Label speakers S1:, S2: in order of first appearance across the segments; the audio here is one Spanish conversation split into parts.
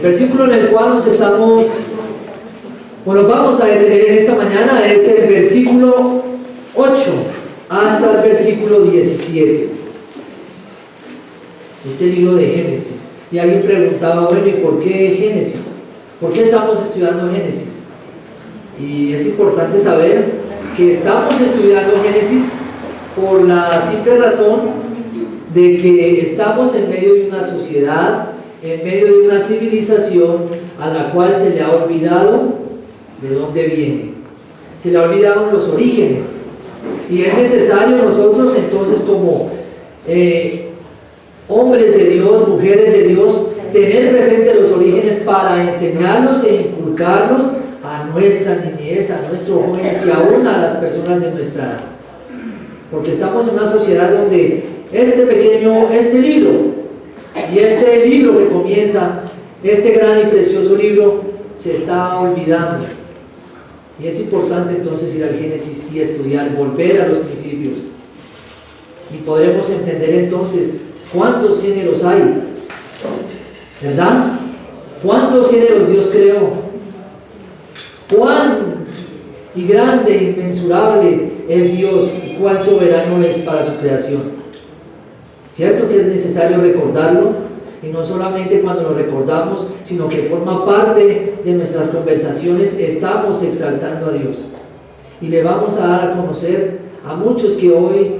S1: versículo en el cual nos vamos a detener en esta mañana es el versículo 8 hasta el versículo 17. Este libro de Génesis. Y alguien preguntaba, bueno, ¿y por qué Génesis? ¿Por qué estamos estudiando Génesis? Y es importante saber que estamos estudiando Génesis por la simple razón de que estamos en medio de una sociedad, en medio de una civilización a la cual se le ha olvidado de dónde viene, se le ha olvidado los orígenes, y es necesario nosotros entonces como hombres de Dios, mujeres de Dios, tener presente los orígenes para enseñarlos e inculcarlos a nuestra niñez, a nuestros jóvenes y aún a las personas de nuestra edad, porque estamos en una sociedad donde este libro y este libro que comienza, este gran y precioso libro, se está olvidando. Y es importante entonces ir al Génesis y estudiar, volver a los principios. Y podremos entender entonces cuántos géneros hay, ¿verdad? ¿Cuántos géneros Dios creó? ¿Cuán y grande e inmensurable es Dios y cuán soberano es para su creación? ¿Cierto que es necesario recordarlo? Y no solamente cuando lo recordamos, sino que forma parte de nuestras conversaciones. Estamos exaltando a Dios y le vamos a dar a conocer a muchos que hoy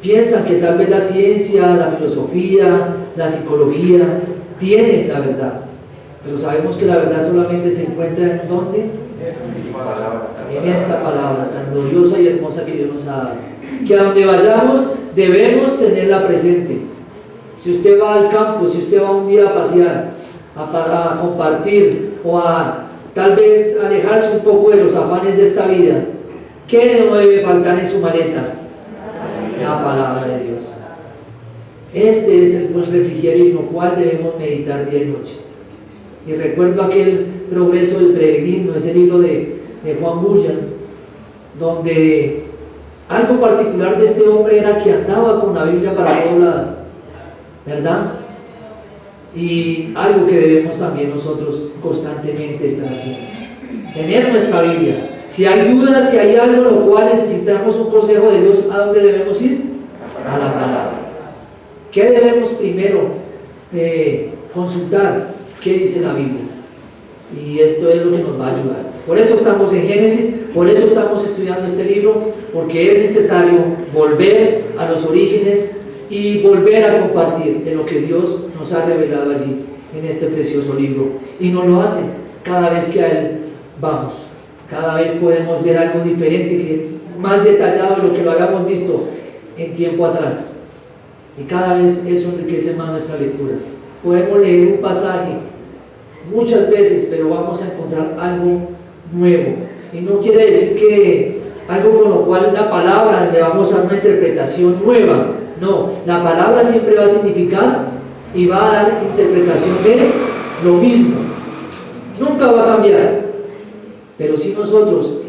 S1: piensan que tal vez la ciencia, la filosofía, la psicología tienen la verdad, pero sabemos que la verdad solamente se encuentra ¿en dónde? En esta palabra tan gloriosa y hermosa que Dios nos ha dado, que a donde vayamos debemos tenerla presente. Si usted va al campo, si usted va un día a pasear, a compartir o a tal vez alejarse un poco de los afanes de esta vida, ¿qué no debe faltar en su maleta? La palabra de Dios. Este es el buen refrigerio en el cual debemos meditar día y noche. Y recuerdo aquel Progreso del Peregrino, ese libro de Juan Bunyan, donde algo particular de este hombre era que andaba con la Biblia para todo lado, ¿verdad? Y algo que debemos también nosotros constantemente estar haciendo, tener nuestra Biblia. Si hay dudas, si hay algo en lo cual necesitamos un consejo de Dios, ¿a dónde debemos ir? A la palabra. ¿Qué debemos primero consultar? ¿Qué dice la Biblia? Y esto es lo que nos va a ayudar. Por eso estamos en Génesis, por eso estamos estudiando este libro, porque es necesario volver a los orígenes y volver a compartir de lo que Dios nos ha revelado allí en este precioso libro. Y nos lo hace cada vez que a Él vamos. Cada vez podemos ver algo diferente, más detallado de lo que lo habíamos visto en tiempo atrás. Y cada vez eso enriquece más nuestra lectura. Podemos leer un pasaje muchas veces, pero vamos a encontrar algo nuevo. Y no quiere decir que algo con lo cual la palabra le vamos a dar una interpretación nueva. No, la palabra siempre va a significar y va a dar interpretación de lo mismo. Nunca va a cambiar. Pero si nosotros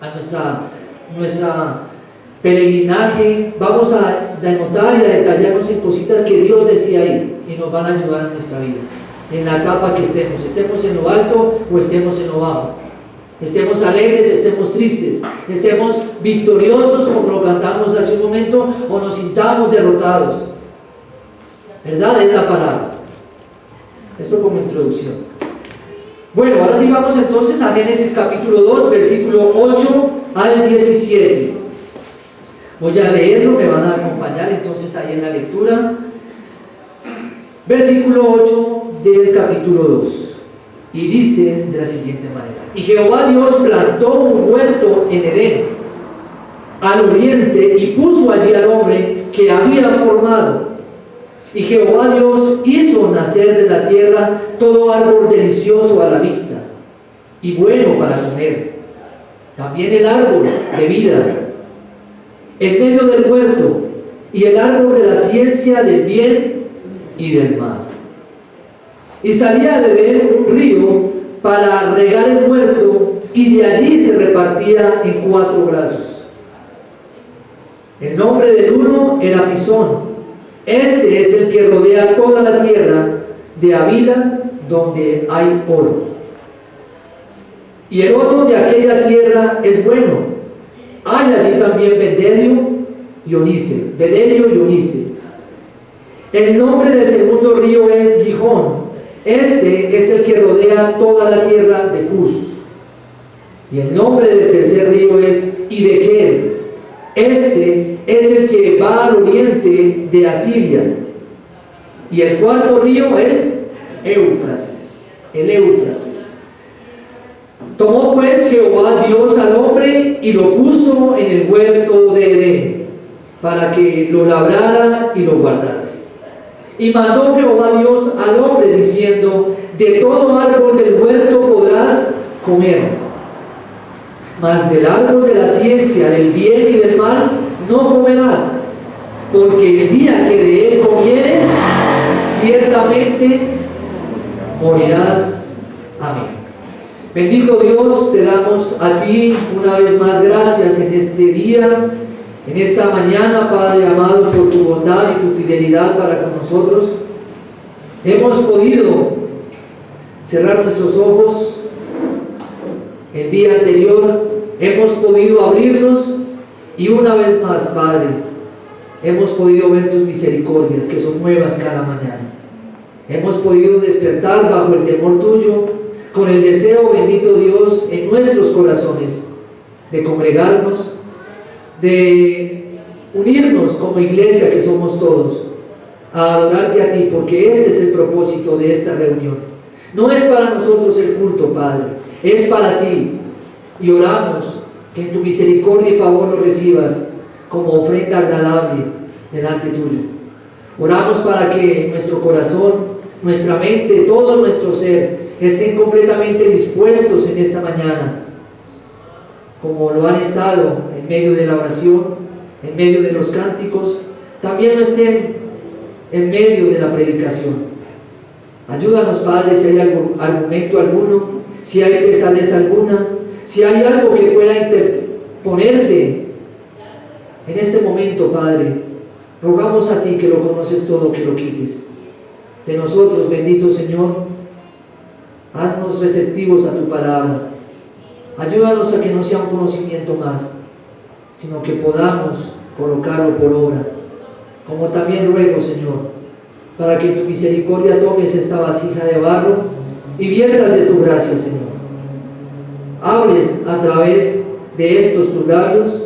S1: a nuestra peregrinaje vamos a denotar y a detallarnos en cositas que Dios decía ahí y nos van a ayudar en nuestra vida, en la etapa que estemos en lo alto o estemos en lo bajo, estemos alegres, estemos tristes, estemos victoriosos como lo cantamos hace un momento o nos sintamos derrotados. ¿Verdad? Es la palabra. Esto como introducción. Bueno, ahora sí vamos entonces a Génesis capítulo 2, versículo 8 al 17. Voy a leerlo, me van a acompañar entonces ahí en la lectura. Versículo 8 del capítulo 2. Y dice de la siguiente manera: Y Jehová Dios plantó un huerto en Edén, al oriente, y puso allí al hombre que había formado. Y Jehová Dios hizo nacer de la tierra todo árbol delicioso a la vista y bueno para comer, también el árbol de vida en medio del huerto, y el árbol de la ciencia del bien y del mal. Y salía de Edén un río para regar el huerto, y de allí se repartía en 4 brazos. El nombre del uno era Pisón. Este es el que rodea toda la tierra de Havila, donde hay oro. Y el oro de aquella tierra es bueno. Hay allí también bedelio y onice. Bedelio y onice. El nombre del segundo río es Gihón. Este es el que rodea toda la tierra de Cus. Y el nombre del tercer río es Hiddekel. Este es el que va al oriente de Asiria. Y el cuarto río es Éufrates, el Éufrates. Tomó pues Jehová Dios al hombre y lo puso en el huerto de Edén, para que lo labrara y lo guardase. Y mandó Jehová Dios al hombre diciendo: de todo árbol del huerto podrás comer, mas del árbol de la ciencia del bien y del mal no comerás, porque el día que de él comieres, ciertamente morirás. Amén. Bendito Dios, te damos a ti una vez más gracias en este día, en esta mañana, Padre amado, por tu bondad y tu fidelidad para con nosotros. Hemos podido cerrar nuestros ojos el día anterior, hemos podido abrirlos y una vez más, Padre, hemos podido ver tus misericordias que son nuevas cada mañana. Hemos podido despertar bajo el temor tuyo, con el deseo, bendito Dios, en nuestros corazones de congregarnos, de unirnos como iglesia que somos todos, a adorarte a ti, porque este es el propósito de esta reunión. No es para nosotros el culto, Padre, es para ti. Y oramos que en tu misericordia y favor lo recibas como ofrenda agradable delante tuyo. Oramos para que nuestro corazón, nuestra mente, todo nuestro ser estén completamente dispuestos en esta mañana, como lo han estado en medio de la oración, en medio de los cánticos, también lo estén en medio de la predicación. Ayúdanos, Padre, si hay argumento alguno, si hay pesadez alguna, si hay algo que pueda interponerse en este momento, Padre, rogamos a ti, que lo conoces todo, que lo quites de nosotros, bendito Señor. Haznos receptivos a tu palabra. Ayúdanos a que no sea un conocimiento más, sino que podamos colocarlo por obra. Como también ruego, Señor, para que en tu misericordia tomes esta vasija de barro y viertas de tu gracia, Señor. Hables a través de estos tus labios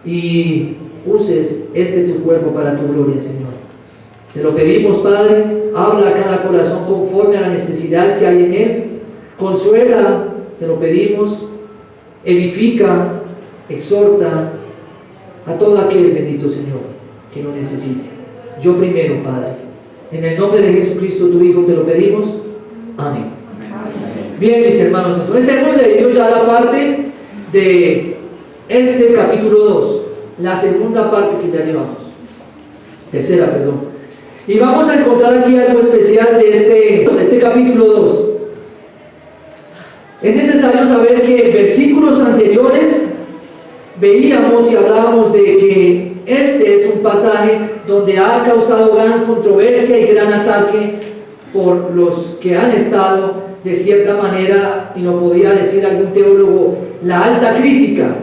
S1: y uses este tu cuerpo para tu gloria, Señor. Te lo pedimos, Padre. Habla a cada corazón conforme a la necesidad que hay en él. Consuela, te lo pedimos. Edifica, exhorta a todo aquel, bendito Señor, que lo necesite. Yo primero, Padre. En el nombre de Jesucristo, tu Hijo, te lo pedimos. Amén. Bien, mis hermanos, entonces hemos leído ya la parte de este capítulo 2, la segunda parte que ya llevamos. Tercera, perdón. Y vamos a encontrar aquí algo especial de este capítulo 2. Es necesario saber que en versículos anteriores veíamos y hablábamos de que este es un pasaje donde ha causado gran controversia y gran ataque por los que han estado, de cierta manera, y lo podía decir algún teólogo, la alta crítica,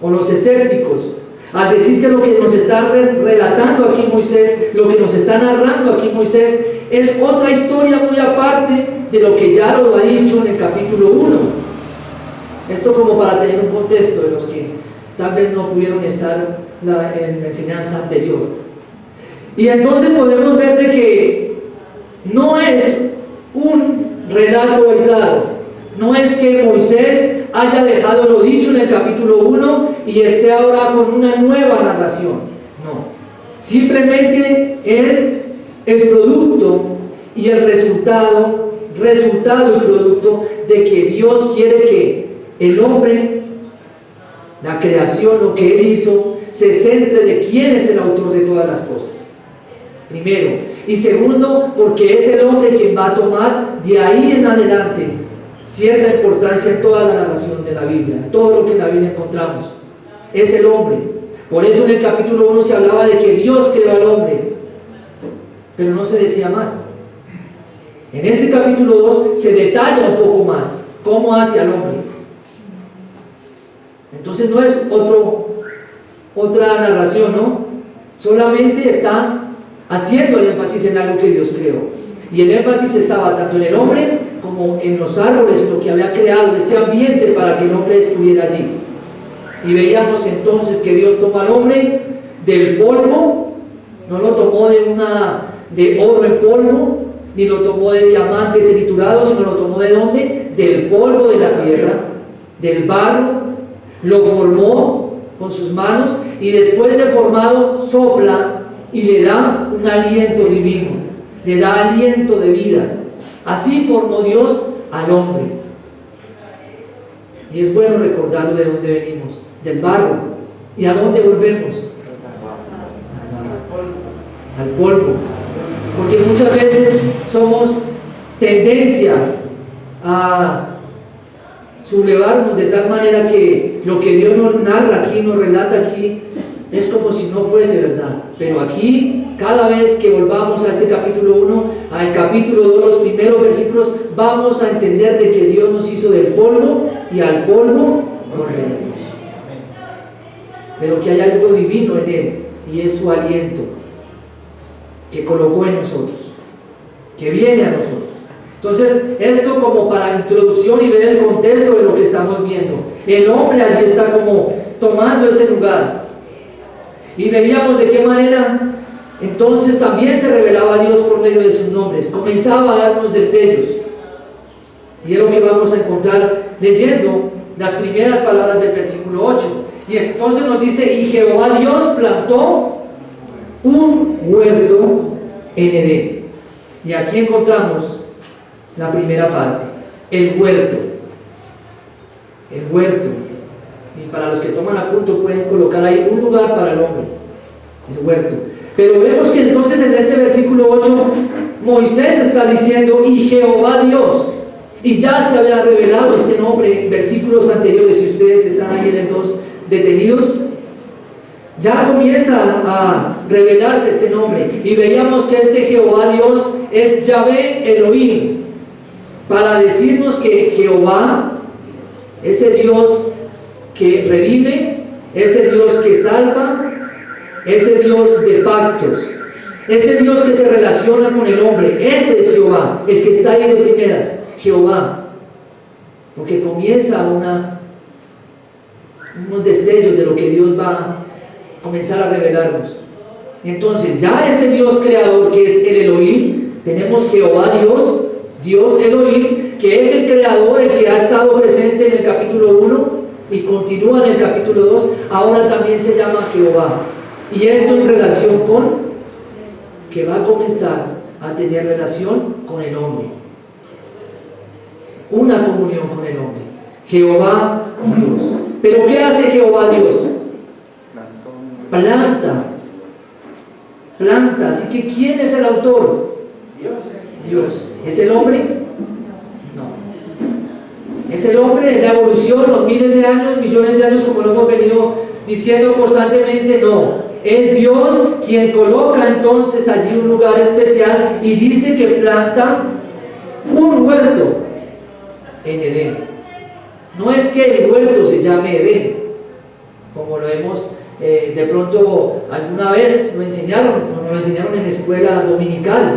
S1: o los escépticos, al decir que lo que nos está relatando aquí Moisés, lo que nos está narrando aquí Moisés, es otra historia muy aparte de lo que ya lo ha dicho en el capítulo 1. Esto como para tener un contexto de los que tal vez no pudieron estar en la enseñanza anterior. Y entonces podemos ver de que no es un relato aislado, no es que Moisés haya dejado lo dicho en el capítulo 1 y esté ahora con una nueva narración. No, simplemente es el producto y el resultado y producto de que Dios quiere que el hombre, la creación, lo que Él hizo, se centre de quién es el autor de todas las cosas. Primero. Y segundo, porque es el hombre quien va a tomar de ahí en adelante cierta importancia en toda la narración de la Biblia, todo lo que en la Biblia encontramos. Es el hombre. Por eso en el capítulo 1 se hablaba de que Dios creó al hombre, pero no se decía más. En este capítulo 2 se detalla un poco más cómo hace al hombre. Entonces no es otra narración, ¿no? Solamente está haciendo el énfasis en algo que Dios creó. Y el énfasis estaba tanto en el hombre como en los árboles, en lo que había creado, ese ambiente para que el hombre estuviera allí. Y veíamos entonces que Dios toma al hombre del polvo, no lo tomó de oro en polvo, ni lo tomó de diamante triturado, sino lo tomó ¿de dónde? Del polvo de la tierra, del barro, lo formó con sus manos y después de formado sopla y le da un aliento divino, le da aliento de vida. Así formó Dios al hombre. Y es bueno recordarlo de dónde venimos, del barro. ¿Y a dónde volvemos? Al polvo. Porque muchas veces somos tendencia a sublevarnos de tal manera que lo que Dios nos narra aquí, nos relata aquí, es como si no fuese verdad. Pero aquí, cada vez que volvamos a este capítulo 1, al capítulo 2, los primeros versículos, vamos a entender de que Dios nos hizo del polvo y al polvo volveremos. Pero que hay algo divino en Él y es su aliento que colocó en nosotros, que viene a nosotros. Entonces, esto como para la introducción y ver el contexto de lo que estamos viendo. El hombre allí está como tomando ese lugar. Y veíamos de qué manera entonces también se revelaba a Dios por medio de sus nombres. Comenzaba a darnos destellos. Y es lo que vamos a encontrar leyendo las primeras palabras del versículo 8. Y entonces nos dice, y Jehová Dios plantó un huerto en Edén. Y aquí encontramos la primera parte, el huerto. El huerto. Y para los que toman apunto pueden colocar ahí un lugar para el hombre, el huerto. Pero vemos que entonces en este versículo 8 Moisés está diciendo y Jehová Dios, y ya se había revelado este nombre en versículos anteriores. Si ustedes están ahí en el 2 detenidos, ya comienza a revelarse este nombre y veíamos que este Jehová Dios es Yahvé Elohim, para decirnos que Jehová, ese Dios que redime, ese Dios que salva, ese Dios de pactos, ese Dios que se relaciona con el hombre, ese es Jehová, el que está ahí de primeras, Jehová, porque comienza unos destellos de lo que Dios va a comenzar a revelarnos. Entonces ya ese Dios creador que es el Elohim, tenemos Jehová Dios, Dios Elohim, que es el creador, el que ha estado presente en el capítulo 1 y continúa en el capítulo 2, ahora también se llama Jehová. Y esto en relación con que va a comenzar a tener relación con el hombre, una comunión con el hombre. Jehová Dios. ¿Pero qué hace Jehová Dios? Planta. Así que ¿quién es el autor? Dios. ¿Es el hombre? No. ¿Es el hombre, la evolución, los miles de años, millones de años, como lo hemos venido diciendo constantemente? No. Es Dios quien coloca entonces allí un lugar especial y dice que planta un huerto en Edén. No es que el huerto se llame Edén, como lo hemos de pronto alguna vez lo enseñaron, o nos lo enseñaron en la escuela dominical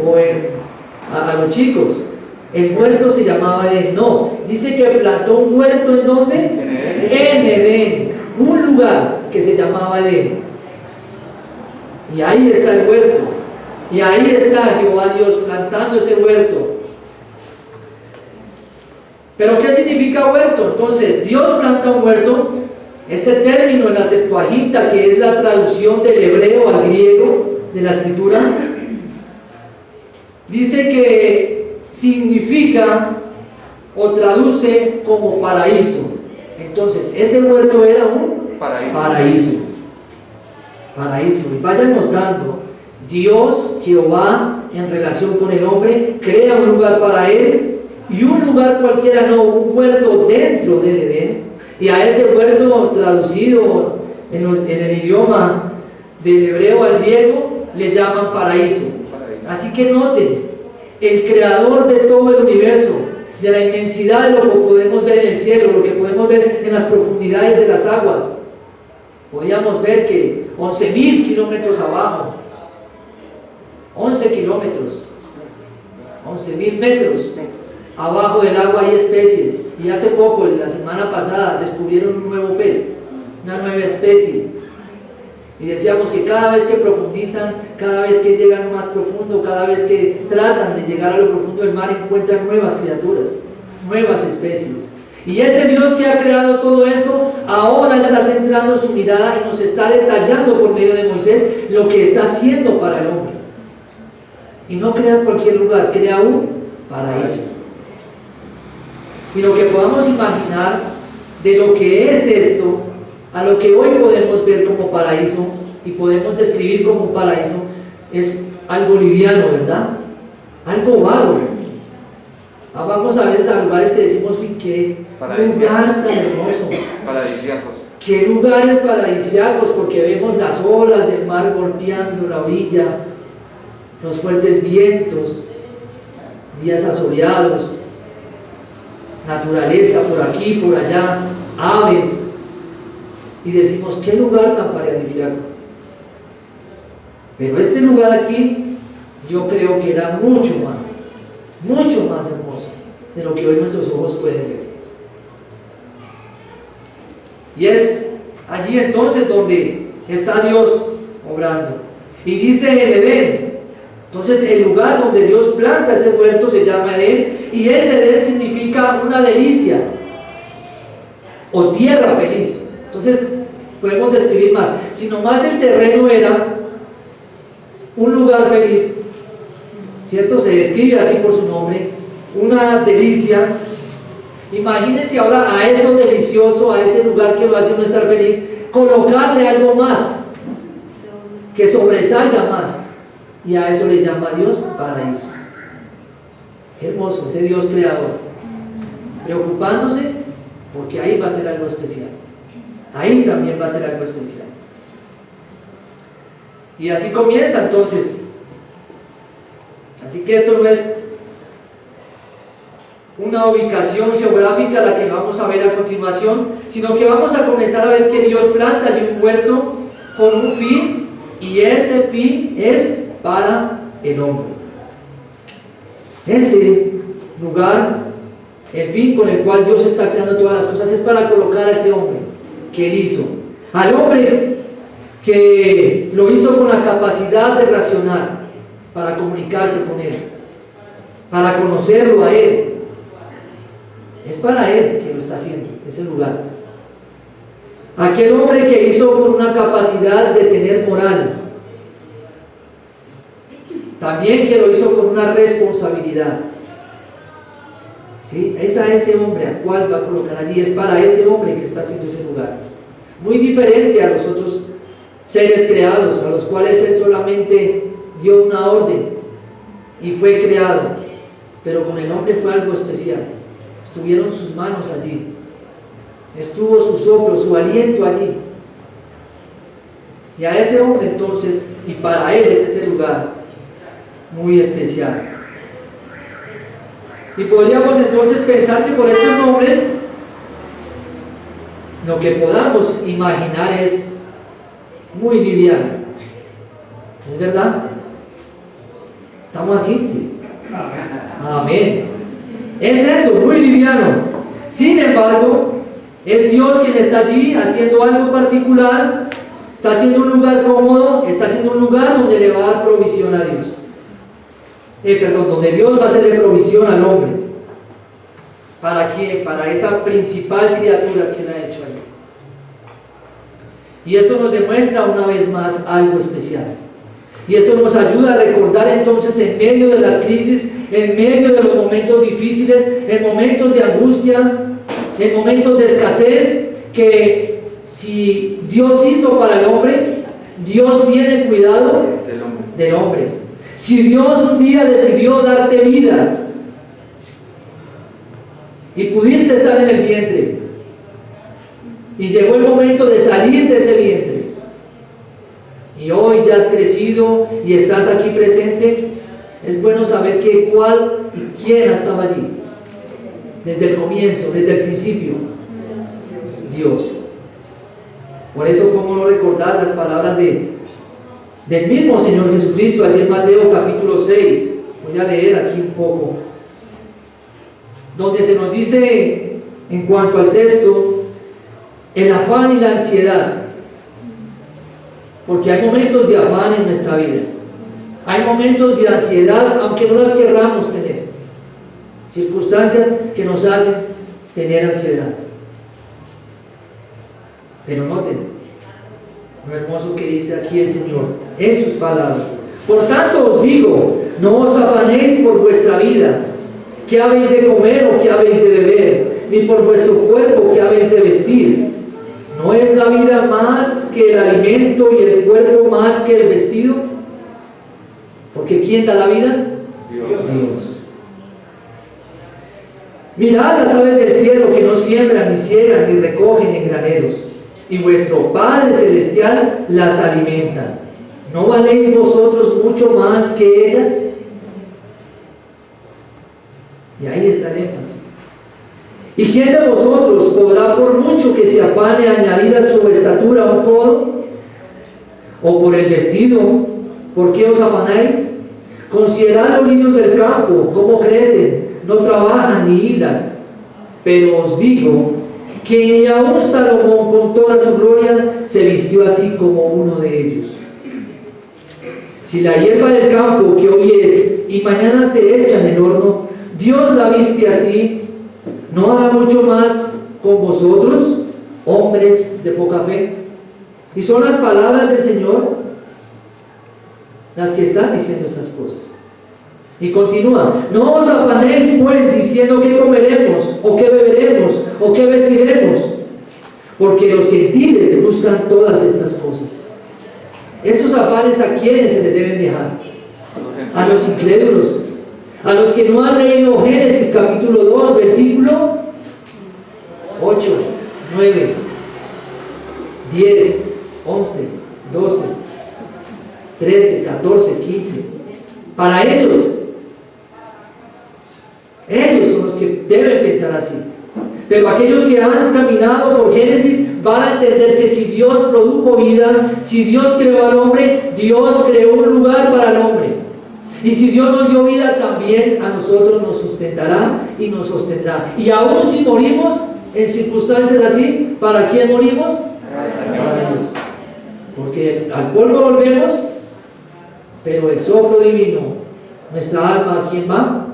S1: o a los chicos. El huerto se llamaba Edén. No, dice que plantó un huerto ¿en dónde? En Edén, un lugar que se llamaba Edén. Y ahí está el huerto, y ahí está Jehová Dios plantando ese huerto. ¿Pero qué significa huerto? Entonces, Dios planta un huerto. Este término en la Septuaginta, que es la traducción del hebreo al griego de la escritura, dice que significa o traduce como paraíso. Entonces, ese huerto era un paraíso. Y vayan notando, Dios, Jehová, en relación con el hombre, crea un lugar para él, y un lugar cualquiera, no, un huerto dentro del Edén. Y a ese huerto traducido en el idioma del hebreo al griego le llaman paraíso. Así que noten el creador de todo el universo, de la inmensidad de lo que podemos ver en el cielo, lo que podemos ver en las profundidades de las aguas. Podíamos ver que 11.000 kilómetros abajo, 11 kilómetros, 11.000 metros abajo del agua hay especies. Y hace poco, la semana pasada, descubrieron un nuevo pez, una nueva especie. Y decíamos que cada vez que profundizan, cada vez que llegan más profundo, cada vez que tratan de llegar a lo profundo del mar, encuentran nuevas criaturas, nuevas especies. Y ese Dios que ha creado todo eso, ahora está centrando su mirada y nos está detallando por medio de Moisés lo que está haciendo para el hombre. Y no crea cualquier lugar, crea un paraíso. Y lo que podamos imaginar de lo que es esto, a lo que hoy podemos ver como paraíso y podemos describir como un paraíso, es algo liviano, ¿verdad? Algo vago. Vamos a veces a lugares que decimos, uy, qué lugar tan hermoso.
S2: Paradisíacos.
S1: Qué lugares paradisíacos, porque vemos las olas del mar golpeando la orilla, los fuertes vientos, días asoleados, naturaleza por aquí, por allá, aves. Y decimos, qué lugar tan paradisíaco. Pero este lugar aquí, yo creo que era mucho más hermoso de lo que hoy nuestros ojos pueden ver. Y es allí entonces donde está Dios obrando. Y dice el Edén. Entonces el lugar donde Dios planta ese huerto se llama Edén. Y ese Edén significa una delicia o tierra feliz. Entonces podemos describir más. Si nomás el terreno era un lugar feliz, ¿cierto? Se describe así por su nombre, una delicia. Imagínense ahora a eso delicioso, a ese lugar que lo hace uno estar feliz, colocarle algo más, que sobresalga más. Y a eso le llama Dios paraíso. Qué hermoso, ese Dios creador, preocupándose porque ahí va a ser algo especial. Ahí también va a ser algo especial. Y así comienza entonces. Así que esto no es una ubicación geográfica la que vamos a ver a continuación, sino que vamos a comenzar a ver que Dios planta allí un huerto con un fin, y ese fin es para el hombre. Ese lugar, el fin con el cual Dios está creando todas las cosas, es para colocar a ese hombre que Él hizo, al hombre que lo hizo con la capacidad de racionar, para comunicarse con Él, para conocerlo a Él. Es para Él que lo está haciendo, ese lugar. Aquel hombre que hizo con una capacidad de tener moral, también que lo hizo con una responsabilidad. ¿Sí? Es a ese hombre al cual va a colocar allí, es para ese hombre que está haciendo ese lugar. Muy diferente a los otros seres creados, a los cuales Él solamente dio una orden y fue creado, pero con el hombre fue algo especial. Estuvieron sus manos allí, estuvo su soplo, su aliento allí, y a ese hombre entonces, y para Él es ese lugar muy especial. Y podríamos entonces pensar que por estos nombres lo que podamos imaginar es muy liviano. ¿Es verdad? ¿Estamos aquí? Sí. Amén. Es eso, muy liviano. Sin embargo, es Dios quien está allí haciendo algo particular, está haciendo un lugar cómodo, está haciendo un lugar donde le va a dar provisión a Dios. Donde Dios va a hacerle provisión al hombre. ¿Para quién? Para esa principal criatura que Él ha hecho allí. Y esto nos demuestra una vez más algo especial. Y esto nos ayuda a recordar entonces, en medio de las crisis, en medio de los momentos difíciles, en momentos de angustia, en momentos de escasez, que si Dios hizo para el hombre, Dios tiene cuidado del hombre. Si Dios un día decidió darte vida y pudiste estar en el vientre y llegó el momento de salir de ese vientre y hoy ya has crecido y estás aquí presente, Es bueno saber que cuál y quién estaba allí. Desde el comienzo, desde el principio. Dios. Por eso, ¿cómo no recordar las palabras del mismo Señor Jesucristo allí en Mateo capítulo 6? Voy a leer aquí un poco. Donde se nos dice, en cuanto al texto, el afán y la ansiedad. Porque hay momentos de afán en nuestra vida. Hay momentos de ansiedad, aunque no las querramos tener. Circunstancias que nos hacen tener ansiedad. Pero noten lo hermoso que dice aquí el Señor en sus palabras. Por tanto os digo, no os afanéis por vuestra vida, qué habéis de comer o qué habéis de beber, ni por vuestro cuerpo qué habéis de vestir. ¿No es la vida más que el alimento y el cuerpo más que el vestido? Porque ¿quién da la vida? Dios. Mirad las aves del cielo que no siembran, ni ciegan, ni recogen en graneros, y vuestro Padre Celestial las alimenta. ¿No valéis vosotros mucho más que ellas? Y ahí está el énfasis. ¿Y quién de vosotros podrá, por mucho que se afane, añadir a su estatura un codo? ¿O por el vestido, por qué os afanáis? Considerad los lirios del campo, cómo crecen, no trabajan ni hilan. Pero os digo que ni aun Salomón con toda su gloria se vistió así como uno de ellos. Si la hierba del campo que hoy es y mañana se echa en el horno, Dios la viste así, ¿no hará mucho más con vosotros, hombres de poca fe? Y son las palabras del Señor las que están diciendo estas cosas. Y continúa: no os afanéis pues diciendo qué comeremos, o qué beberemos, o qué vestiremos, porque los gentiles buscan todas estas cosas. Estos afanes, ¿a quiénes se les deben dejar? A los incrédulos, a los que no han leído Génesis capítulo 2, versículo 8, 9, 10, 11, 12, 13, 14, 15. Para ellos son los que deben pensar así. Pero aquellos que han caminado por Génesis van a entender que si Dios produjo vida, si Dios creó al hombre, Dios creó un lugar para el hombre. Y si Dios nos dio vida, también a nosotros nos sustentará y nos sostendrá. Y aún si morimos en circunstancias así, ¿para quién morimos? Para Dios. Porque al polvo volvemos, pero el soplo divino, nuestra alma, ¿a quién va?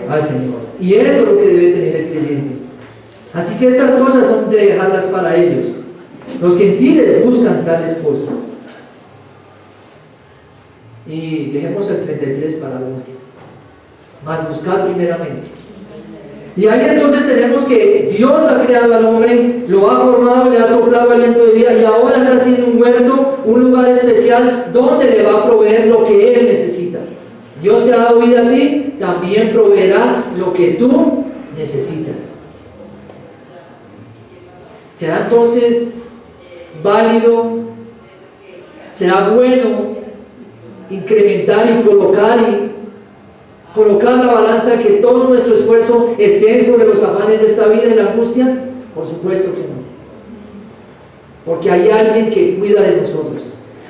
S1: Al Señor. Y eso es lo que debe tener el creyente. Así que estas cosas son de dejarlas para ellos. Los gentiles buscan tales cosas. Y dejemos el 33 para lo último. Mas buscad primeramente. Y ahí entonces tenemos que Dios ha creado al hombre, lo ha formado, le ha soplado aliento de vida, y ahora está haciendo un huerto, un lugar especial donde le va a proveer lo que él necesita. Dios te ha dado vida a ti, también proveerá lo que tú necesitas. ¿Será entonces válido? ¿Será bueno incrementar y colocar la balanza, que todo nuestro esfuerzo esté sobre los afanes de esta vida y la angustia? Por supuesto que no. Porque hay alguien que cuida de nosotros.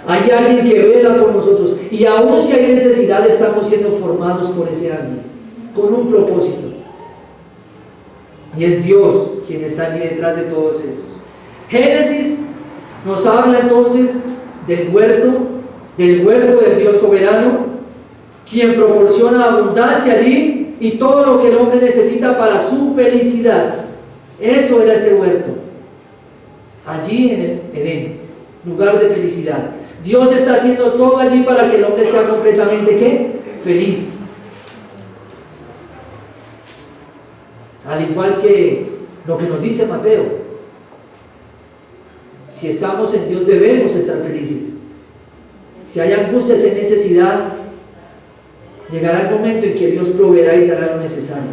S1: Hay alguien que vela por nosotros. Y aún si hay necesidad, estamos siendo formados por ese alguien, con un propósito. Y es Dios quien está allí detrás de todos estos. Génesis nos habla entonces del huerto del Dios soberano, quien proporciona abundancia allí y todo lo que el hombre necesita para su felicidad. Eso era ese huerto, allí en el Edén, lugar de felicidad. Dios está haciendo todo allí para que el hombre sea completamente ¿qué? Feliz. Al igual que lo que nos dice Mateo, si estamos en Dios debemos estar felices. Si hay angustia, si hay necesidad, llegará el momento en que Dios proveerá y dará lo necesario.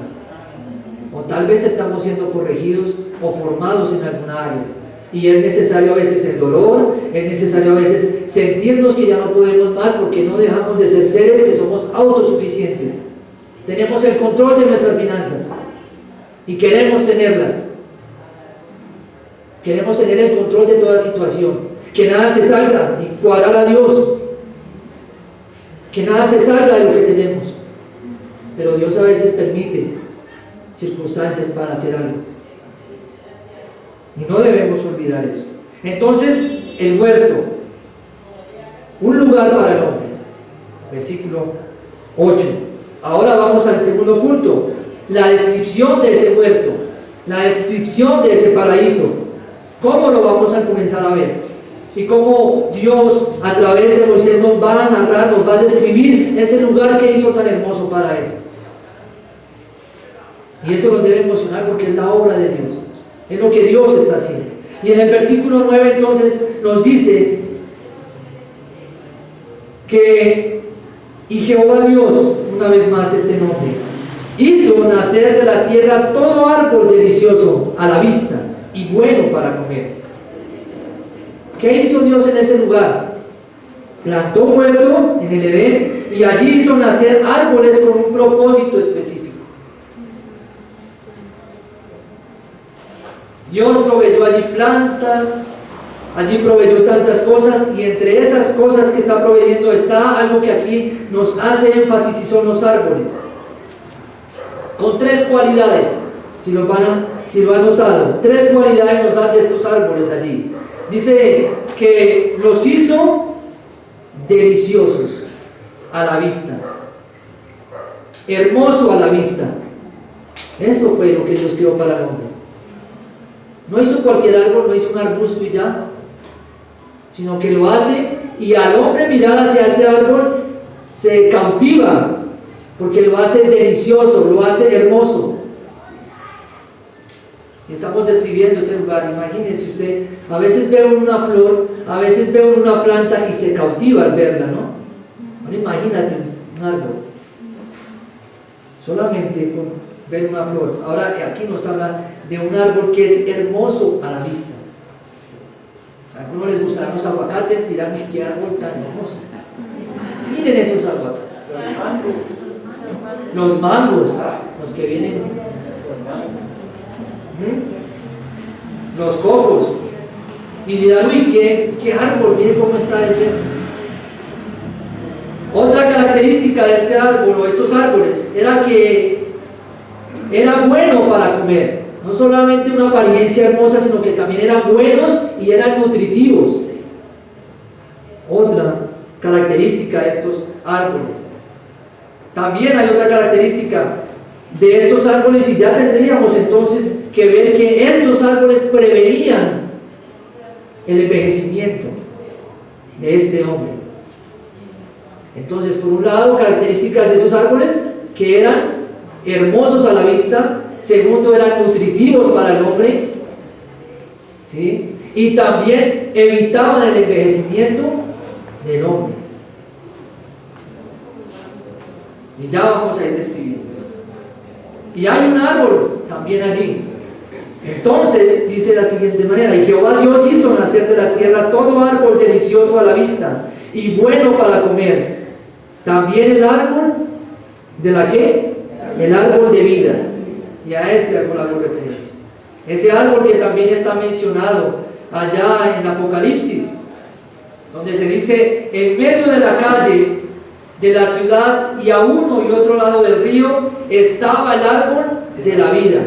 S1: O tal vez estamos siendo corregidos o formados en alguna área. Y es necesario a veces el dolor, es necesario a veces sentirnos que ya no podemos más porque no dejamos de ser seres que somos autosuficientes. Tenemos el control de nuestras finanzas y queremos tenerlas. Queremos tener el control de toda situación. Que nada se salga y cuadrar a Dios. Que nada se salga de lo que tenemos. Pero Dios a veces permite circunstancias para hacer algo. Y no debemos olvidar eso. Entonces, el huerto, un lugar para el hombre. Versículo 8. Ahora vamos al segundo punto. La descripción de ese huerto. La descripción de ese paraíso. ¿Cómo lo vamos a comenzar a ver? Y cómo Dios a través de Moisés nos va a narrar, nos va a describir ese lugar que hizo tan hermoso para él. Y esto nos debe emocionar porque es la obra de Dios. Es lo que Dios está haciendo. Y en el versículo 9 entonces nos dice que y Jehová Dios, una vez más este nombre, hizo nacer de la tierra todo árbol delicioso a la vista y bueno para comer. ¿Qué hizo Dios en ese lugar? Plantó un huerto en el Edén y allí hizo nacer árboles con un propósito específico. Dios proveyó allí plantas, allí proveyó tantas cosas, y entre esas cosas que está proveyendo está algo que aquí nos hace énfasis y son los árboles. Con tres cualidades, si lo han notado, tres cualidades nos dan de estos árboles allí. Dice que los hizo deliciosos a la vista, hermoso a la vista. Esto fue lo que Dios creó para el hombre. No hizo cualquier árbol, no hizo un arbusto y ya, sino que lo hace, y al hombre mirar hacia ese árbol se cautiva, porque lo hace delicioso, lo hace hermoso. Y estamos describiendo ese lugar. Imagínense usted, a veces ve una flor, a veces ve una planta y se cautiva al verla, ¿no? Ahora imagínate un árbol, solamente con ver una flor. Ahora aquí nos habla de un árbol que es hermoso a la vista. A algunos les gustarán los aguacates, dirán, qué árbol tan hermoso. Miren esos aguacates. Los mangos, los que vienen. Los cocos. Y dirán, uy, qué árbol, miren cómo está el verde. Otra característica de este árbol o estos árboles era que era bueno para comer. No solamente una apariencia hermosa, sino que también eran buenos y eran nutritivos. Otra característica de estos árboles. También hay otra característica de estos árboles, y ya tendríamos entonces que ver que estos árboles prevenían el envejecimiento de este hombre. Entonces, por un lado, características de esos árboles que eran hermosos a la vista. Segundo, eran nutritivos para el hombre, ¿sí? Y también evitaban el envejecimiento del hombre. Y ya vamos a ir describiendo esto. Y hay un árbol también allí. Entonces dice de la siguiente manera: y Jehová Dios hizo nacer de la tierra todo árbol delicioso a la vista y bueno para comer, también el árbol de la ¿qué? El árbol de vida. Y a ese árbol hago referencia. Ese árbol que también está mencionado allá en Apocalipsis, donde se dice: en medio de la calle de la ciudad y a uno y otro lado del río estaba el árbol de la vida.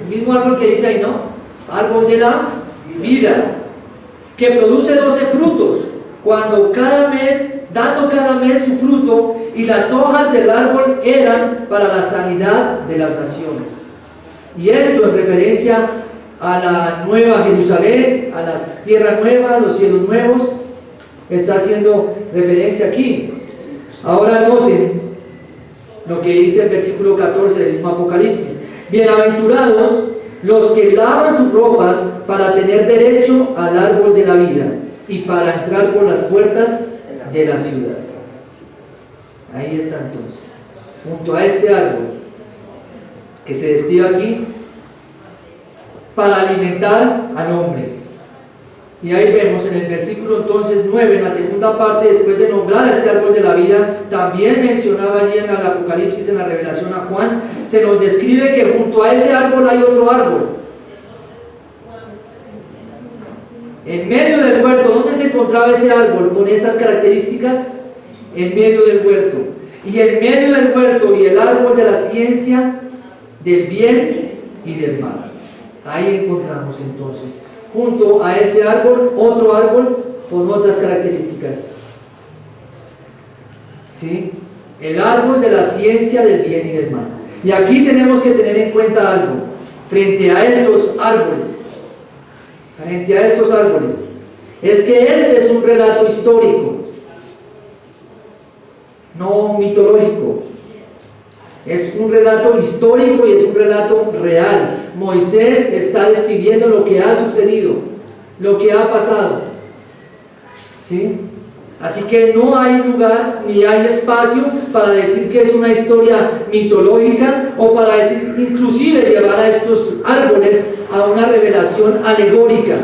S1: El mismo árbol que dice ahí, ¿no? Árbol de la vida, que produce 12 frutos, dando cada mes su fruto, y las hojas del árbol eran para la sanidad de las naciones. Y esto en referencia a la nueva Jerusalén, a la tierra nueva, a los cielos nuevos, está haciendo referencia aquí. Ahora noten lo que dice el versículo 14 del mismo Apocalipsis: bienaventurados los que lavan sus ropas para tener derecho al árbol de la vida y para entrar por las puertas de la ciudad. Ahí está entonces, junto a este árbol que se describe aquí, para alimentar al hombre. Y ahí vemos en el versículo entonces 9, en la segunda parte, después de nombrar a este árbol de la vida, también mencionaba allí en el Apocalipsis, en la revelación a Juan, se nos describe que junto a ese árbol hay otro árbol. En medio del huerto, ¿dónde se encontraba ese árbol con esas características? En medio del huerto. Y en medio del huerto y el árbol de la ciencia, del bien y del mal. Ahí encontramos entonces, junto a ese árbol, otro árbol con otras características. ¿Sí? El árbol de la ciencia del bien y del mal. Y aquí tenemos que tener en cuenta algo, frente a estos árboles. Frente a estos árboles, es que este es un relato histórico, no mitológico. Es un relato histórico y es un relato real. Moisés está describiendo lo que ha sucedido, lo que ha pasado. ¿Sí? Así que no hay lugar ni hay espacio para decir que es una historia mitológica o para decir, inclusive llevar a estos árboles a una revelación alegórica.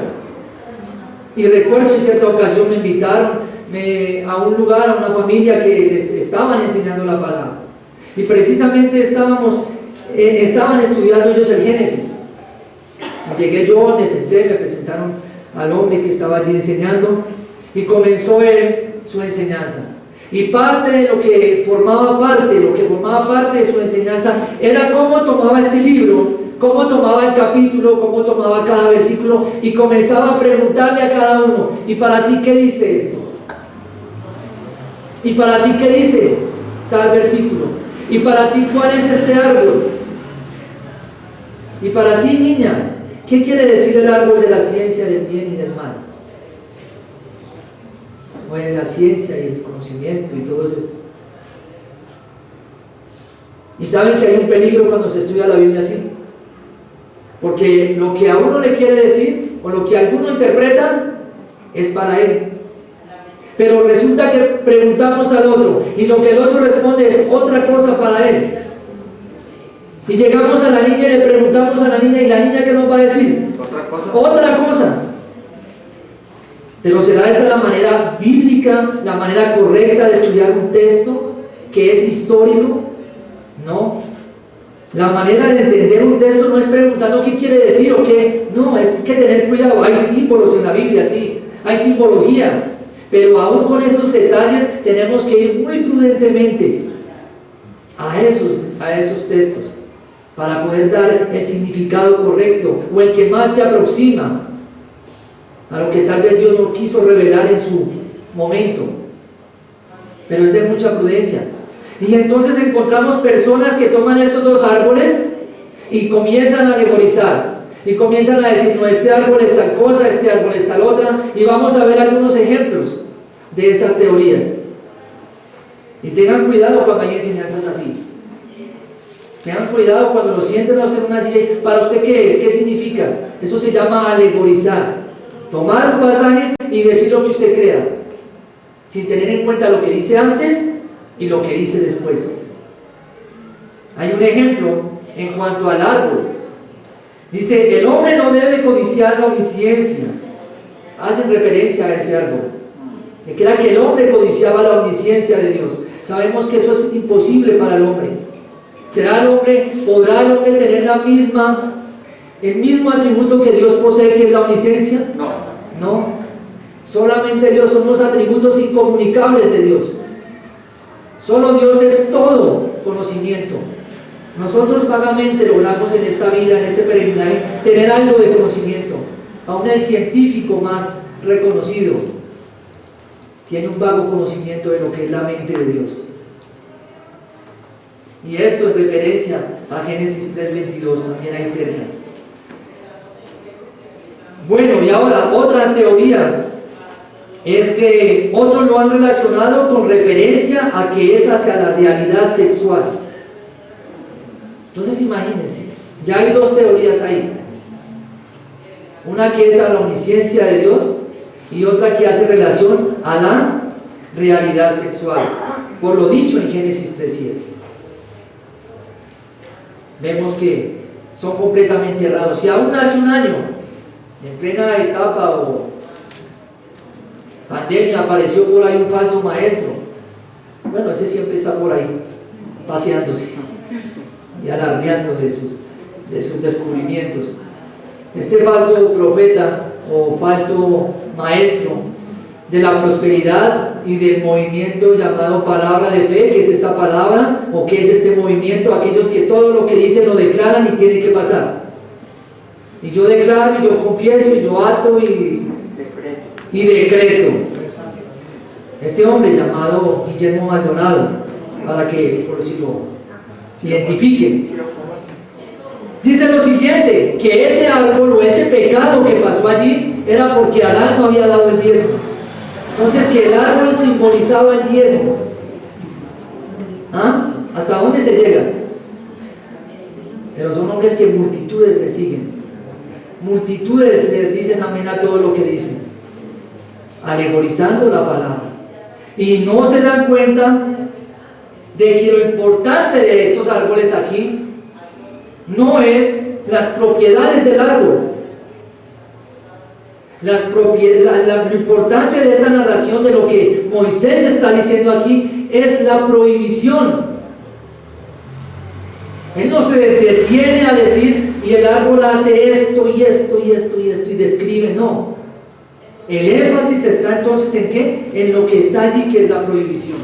S1: Y recuerdo en cierta ocasión me invitaron a un lugar, a una familia que les estaban enseñando la palabra. Y precisamente estaban estudiando ellos el Génesis. Y llegué yo, me senté, me presentaron al hombre que estaba allí enseñando y comenzó él su enseñanza. Y parte de lo que formaba parte de su enseñanza era cómo tomaba este libro, cómo tomaba el capítulo, cómo tomaba cada versículo y comenzaba a preguntarle a cada uno: ¿y para ti qué dice esto? ¿Y para ti qué dice tal versículo? ¿Y para ti cuál es este árbol? ¿Y para ti, niña, qué quiere decir el árbol de la ciencia del bien y del mal? O de la ciencia y el conocimiento y todo esto. Y saben que hay un peligro cuando se estudia la Biblia así, porque lo que a uno le quiere decir o lo que alguno interpreta es para él, pero resulta que preguntamos al otro y lo que el otro responde es otra cosa para él. Y llegamos a la niña y le preguntamos a la niña, y la niña ¿qué nos va a decir? Otra cosa. Pero ¿será esta la manera bíblica, la manera correcta de estudiar un texto que es histórico? No. La manera de entender un texto no es preguntando qué quiere decir o qué. No, es que tener cuidado. Hay símbolos en la Biblia, sí. Hay simbología. Pero aún con esos detalles tenemos que ir muy prudentemente a esos textos para poder dar el significado correcto o el que más se aproxima a lo que tal vez Dios no quiso revelar en su momento. Pero es de mucha prudencia. Y entonces encontramos personas que toman estos dos árboles y comienzan a alegorizar y comienzan a decir: no, este árbol es tal cosa, este árbol es tal otra, y vamos a ver algunos ejemplos de esas teorías. Y tengan cuidado cuando hay enseñanzas así. Tengan cuidado cuando lo sienten a usted en una silla. ¿Para usted qué es? ¿Qué significa? Eso se llama alegorizar. Tomar un pasaje y decir lo que usted crea, sin tener en cuenta lo que dice antes y lo que dice después. Hay un ejemplo en cuanto al árbol. Dice: el hombre no debe codiciar la omnisciencia. Hacen referencia a ese árbol. Se crea que el hombre codiciaba la omnisciencia de Dios. Sabemos que eso es imposible para el hombre. ¿Podrá el hombre tener el mismo atributo que Dios posee, que es la omnisciencia? No. Solamente Dios, son los atributos incomunicables de Dios. Solo Dios es todo conocimiento. Nosotros vagamente logramos en esta vida, en este peregrinaje, tener algo de conocimiento. Aún el científico más reconocido tiene un vago conocimiento de lo que es la mente de Dios. Y esto en referencia a Génesis 3:22, también ahí cerca. Bueno, y ahora otra teoría es que otros lo han relacionado con referencia a que es hacia la realidad sexual. Entonces imagínense, ya hay dos teorías ahí. Una que es a la omnisciencia de Dios y otra que hace relación a la realidad sexual, por lo dicho en Génesis 3:7. Vemos que son completamente errados. Si aún hace un año, en plena etapa o pandemia apareció por ahí un falso maestro. Bueno, ese siempre está por ahí, paseándose y alardeando de sus descubrimientos. Este falso profeta o falso maestro de la prosperidad y del movimiento llamado palabra de fe, que es esta palabra o que es este movimiento, aquellos que todo lo que dicen lo declaran y tiene que pasar. Y yo declaro, y yo confieso, y yo ato y decreto. Este hombre llamado Guillermo Maldonado, para que por si lo identifiquen, dice lo siguiente, que ese árbol o ese pecado que pasó allí era porque Adán no había dado el diezmo. Entonces, que el árbol simbolizaba el diezmo. ¿Ah? ¿Hasta dónde se llega? Pero son hombres que multitudes le siguen, multitudes les dicen amén a todo lo que dicen, alegorizando la palabra, y no se dan cuenta de que lo importante de estos árboles aquí no es las propiedades del árbol. Lo importante de esta narración, de lo que Moisés está diciendo aquí, es la prohibición. Él no se detiene a decir, y el árbol hace esto y esto y esto y esto, y describe, no. El énfasis está entonces en ¿qué? En lo que está allí, que es la prohibición.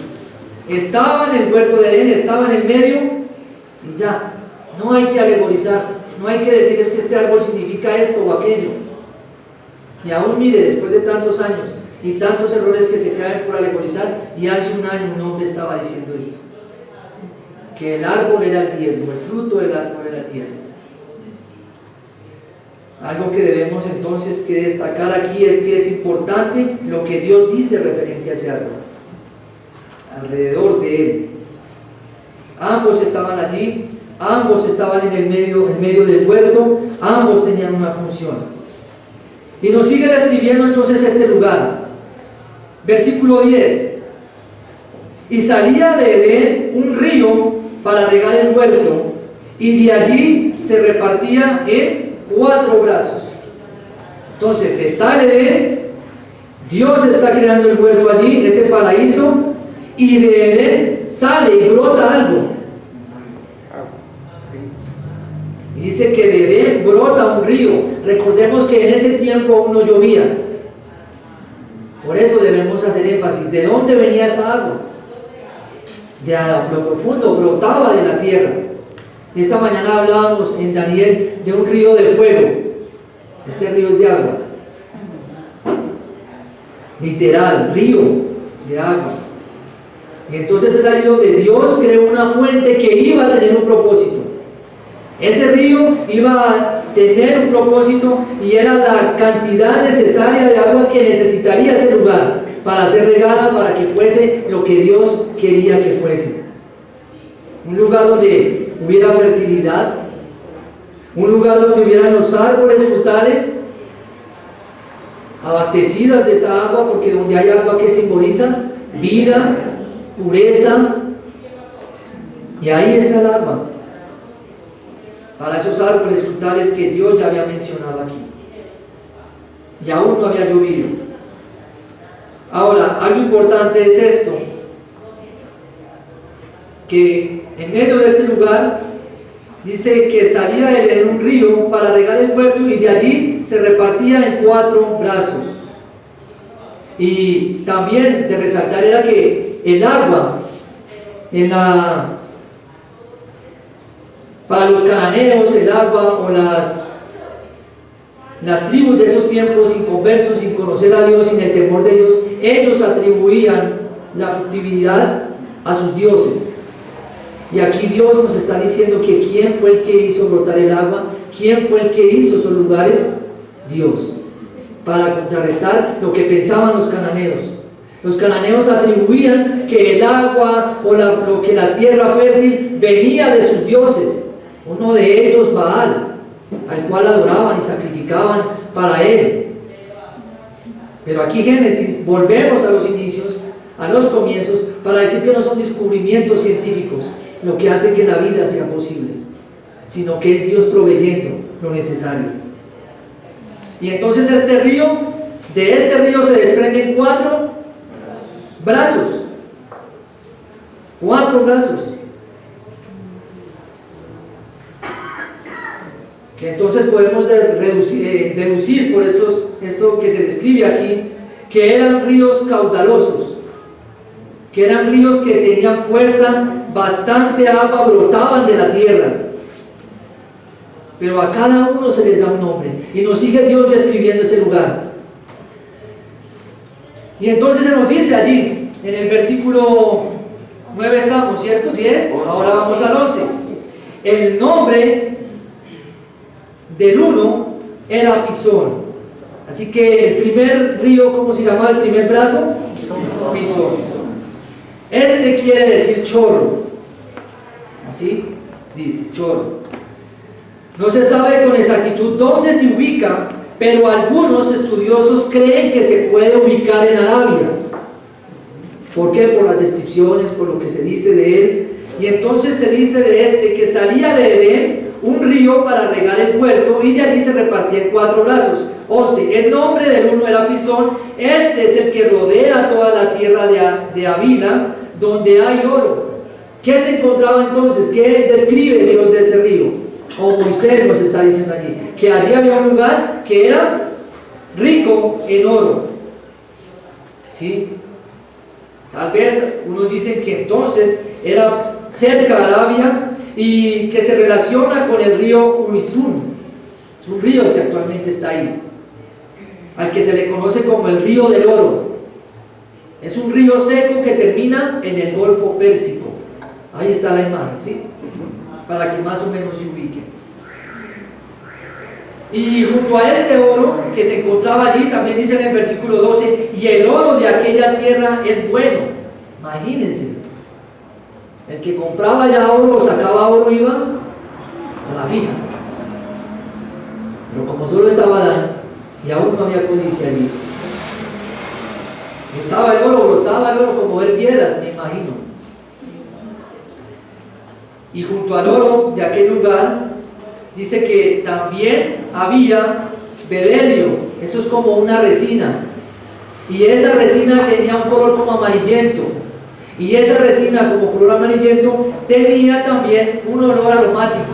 S1: Estaba en el huerto de Edén, estaba en el medio, y ya. No hay que alegorizar, no hay que decir es que este árbol significa esto o aquello. Y aún mire, después de tantos años y tantos errores que se caen por alegorizar, y hace un año un hombre estaba diciendo esto, que el árbol era el diezmo, el fruto del árbol era el diezmo. Algo que debemos entonces que destacar aquí es que es importante lo que Dios dice referente a ese árbol, alrededor de él. Ambos estaban allí, ambos estaban en medio del huerto, ambos tenían una función. Y nos sigue describiendo entonces este lugar. Versículo 10. Y salía de Edén un río para regar el huerto, y de allí se repartía en 4 brazos. Entonces está el Edén, Dios está creando el huerto allí, ese paraíso, y de Edén sale y brota algo. Y dice que de Edén brota un río. Recordemos que en ese tiempo aún no llovía. Por eso debemos hacer énfasis. ¿De dónde venía esa agua? De lo profundo, brotaba de la tierra. Esta mañana hablábamos en Daniel de un río de fuego. Este río es de agua. Literal, río de agua. Y entonces es ahí donde Dios creó una fuente que iba a tener un propósito. Ese río iba a tener un propósito y era la cantidad necesaria de agua que necesitaría ese lugar para ser regada, para que fuese lo que Dios quería que fuese. Un lugar donde hubiera fertilidad, un lugar donde hubieran los árboles frutales abastecidas de esa agua, porque donde hay agua, que simboliza vida, pureza, y ahí está el agua para esos árboles frutales que Dios ya había mencionado aquí, y aún no había llovido. Ahora, algo importante es esto, que en medio de este lugar dice que salía de un río para regar el huerto, y de allí se repartía en 4 brazos. Y también de resaltar era que el agua para los cananeos, el agua, o las tribus de esos tiempos, inconversos, sin conocer a Dios, sin el temor de Dios, ellos atribuían la fructibilidad a sus dioses. Y aquí Dios nos está diciendo que ¿quién fue el que hizo brotar el agua? ¿Quién fue el que hizo esos lugares? Dios. Para contrarrestar lo que pensaban los cananeos. Los cananeos atribuían que el agua o que la tierra fértil venía de sus dioses. Uno de ellos, Baal, al cual adoraban y sacrificaban para él. Pero aquí Génesis, volvemos a los inicios, a los comienzos, para decir que no son descubrimientos científicos lo que hace que la vida sea posible, sino que es Dios proveyendo lo necesario. Y entonces de este río se desprenden 4 brazos, 4 brazos. Que entonces podemos deducir por esto que se describe aquí, que eran ríos caudalosos, que eran ríos que tenían fuerza, bastante agua brotaban de la tierra. Pero a cada uno se les da un nombre, y nos sigue Dios describiendo ese lugar. Y entonces se nos dice allí, en el versículo 9 estamos, ¿cierto? 10, ahora vamos al 11. El nombre del uno era Pisón. Así que el primer río, ¿cómo se llama el primer brazo? Pisón. Este quiere decir chorro. Así dice, chorro. No se sabe con exactitud dónde se ubica, pero algunos estudiosos creen que se puede ubicar en Arabia. ¿Por qué? Por las descripciones, por lo que se dice de él. Y entonces se dice de este que salía de Edén un río para regar el huerto, y de allí se repartía en 4 brazos. 11. El nombre del uno era Pisón. Este es el que rodea toda la tierra de Havila, donde hay oro. ¿Qué se encontraba entonces? ¿Qué describe Dios de ese río? O Moisés nos está diciendo allí, que allí había un lugar que era rico en oro. ¿Sí? Tal vez unos dicen que entonces era cerca de Arabia y que se relaciona con el río Uizún. Es un río que actualmente está ahí, al que se le conoce como el río del oro. Es un río seco que termina en el Golfo Pérsico. Ahí está la imagen, ¿sí? Para que más o menos se ubique. Y junto a este oro que se encontraba allí, también dice en el versículo 12, y el oro de aquella tierra es bueno. Imagínense, el que compraba ya oro o sacaba oro iba a la fija. Pero como solo estaba Adán y aún no había codicia allí, estaba el oro, brotaba el oro como ver piedras, me imagino. Y junto al oro de aquel lugar dice que también había bedelio. Eso es como una resina, y esa resina tenía un color como amarillento, y esa resina como color amarillento tenía también un olor aromático,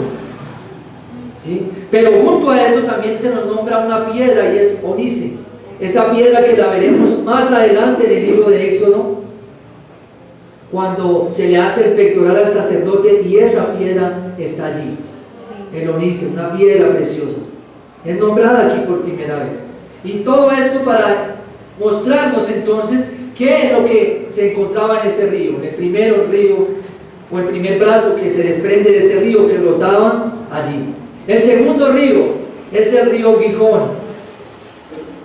S1: ¿sí? Pero junto a esto también se nos nombra una piedra, y es onice. Esa piedra que la veremos más adelante en el libro de Éxodo, cuando se le hace el pectoral al sacerdote, y esa piedra está allí, el onice, una piedra preciosa. Es nombrada aquí por primera vez. Y todo esto para mostrarnos entonces qué es lo que se encontraba en ese río, en el primer río, o el primer brazo que se desprende de ese río que brotaba allí. El segundo río es el río Gihón.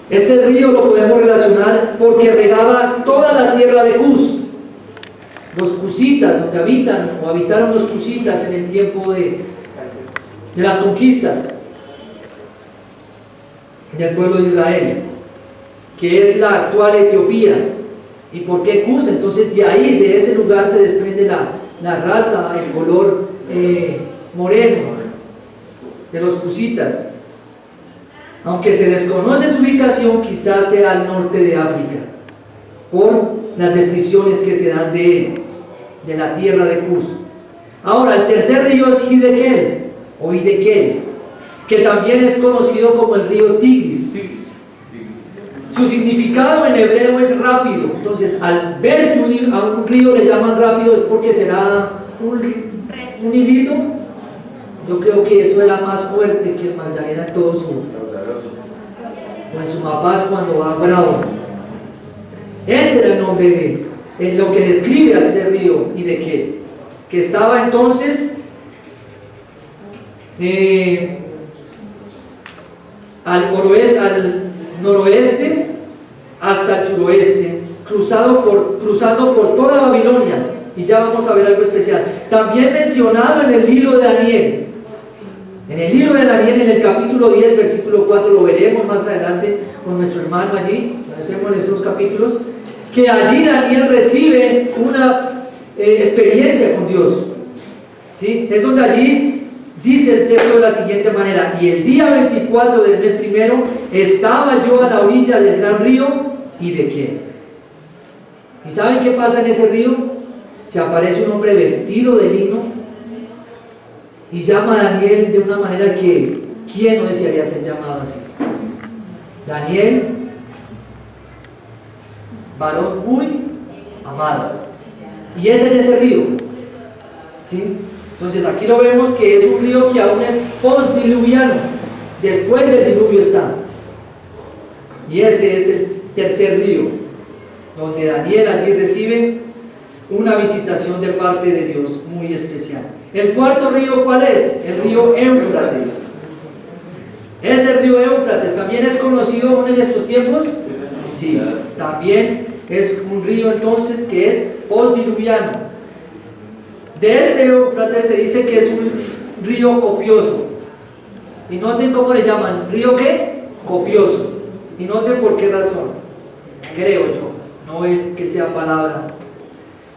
S1: Este río lo podemos relacionar porque regaba toda la tierra de Cus. Los cusitas, donde habitaron los cusitas en el tiempo de las conquistas del pueblo de Israel, que es la actual Etiopía. ¿Y por qué Cus? Entonces de ahí, de ese lugar se desprende la raza, el color moreno de los cusitas. Aunque se desconoce su ubicación, quizás sea al norte de África, por las descripciones que se dan de la tierra de Cus. Ahora, el tercer río es Hidekel, o Hidekel, que también es conocido como el río Tigris. Su significado en hebreo es rápido. Entonces, al ver que a un río le llaman rápido, es porque será un hilito. Yo creo que eso era más fuerte que el Magdalena en todo su, o en Sumapaz cuando va bravo. Este era el nombre de lo que describe a este río Hidekel, que estaba entonces al noroeste hasta el suroeste, cruzando por toda Babilonia. Y ya vamos a ver algo especial. También mencionado en el libro de Daniel. En el libro de Daniel, en el capítulo 10, versículo 4, lo veremos más adelante con nuestro hermano allí, conocemos en esos capítulos, que allí Daniel recibe una experiencia con Dios. ¿Sí? Es donde allí dice el texto de la siguiente manera: y el día 24 del mes primero estaba yo a la orilla del gran río Hidekel. ¿Y saben qué pasa en ese río? Se aparece un hombre vestido de lino y llama a Daniel de una manera que ¿quién no desearía ser llamado así? Daniel, varón muy amado. Y es en ese río, ¿sí? Entonces aquí lo vemos que es un río que aún es postdiluviano, después del diluvio está. Y ese es el tercer río, donde Daniel allí recibe una visitación de parte de Dios muy especial. El cuarto río, ¿cuál es? El río Éufrates. Ese río Éufrates también es conocido aún en estos tiempos. Sí, también es un río entonces que es postdiluviano. De este Éufrates se dice que es un río copioso. Y noten cómo le llaman, ¿río qué? Copioso. Y noten por qué razón, creo yo, no es que sea palabra.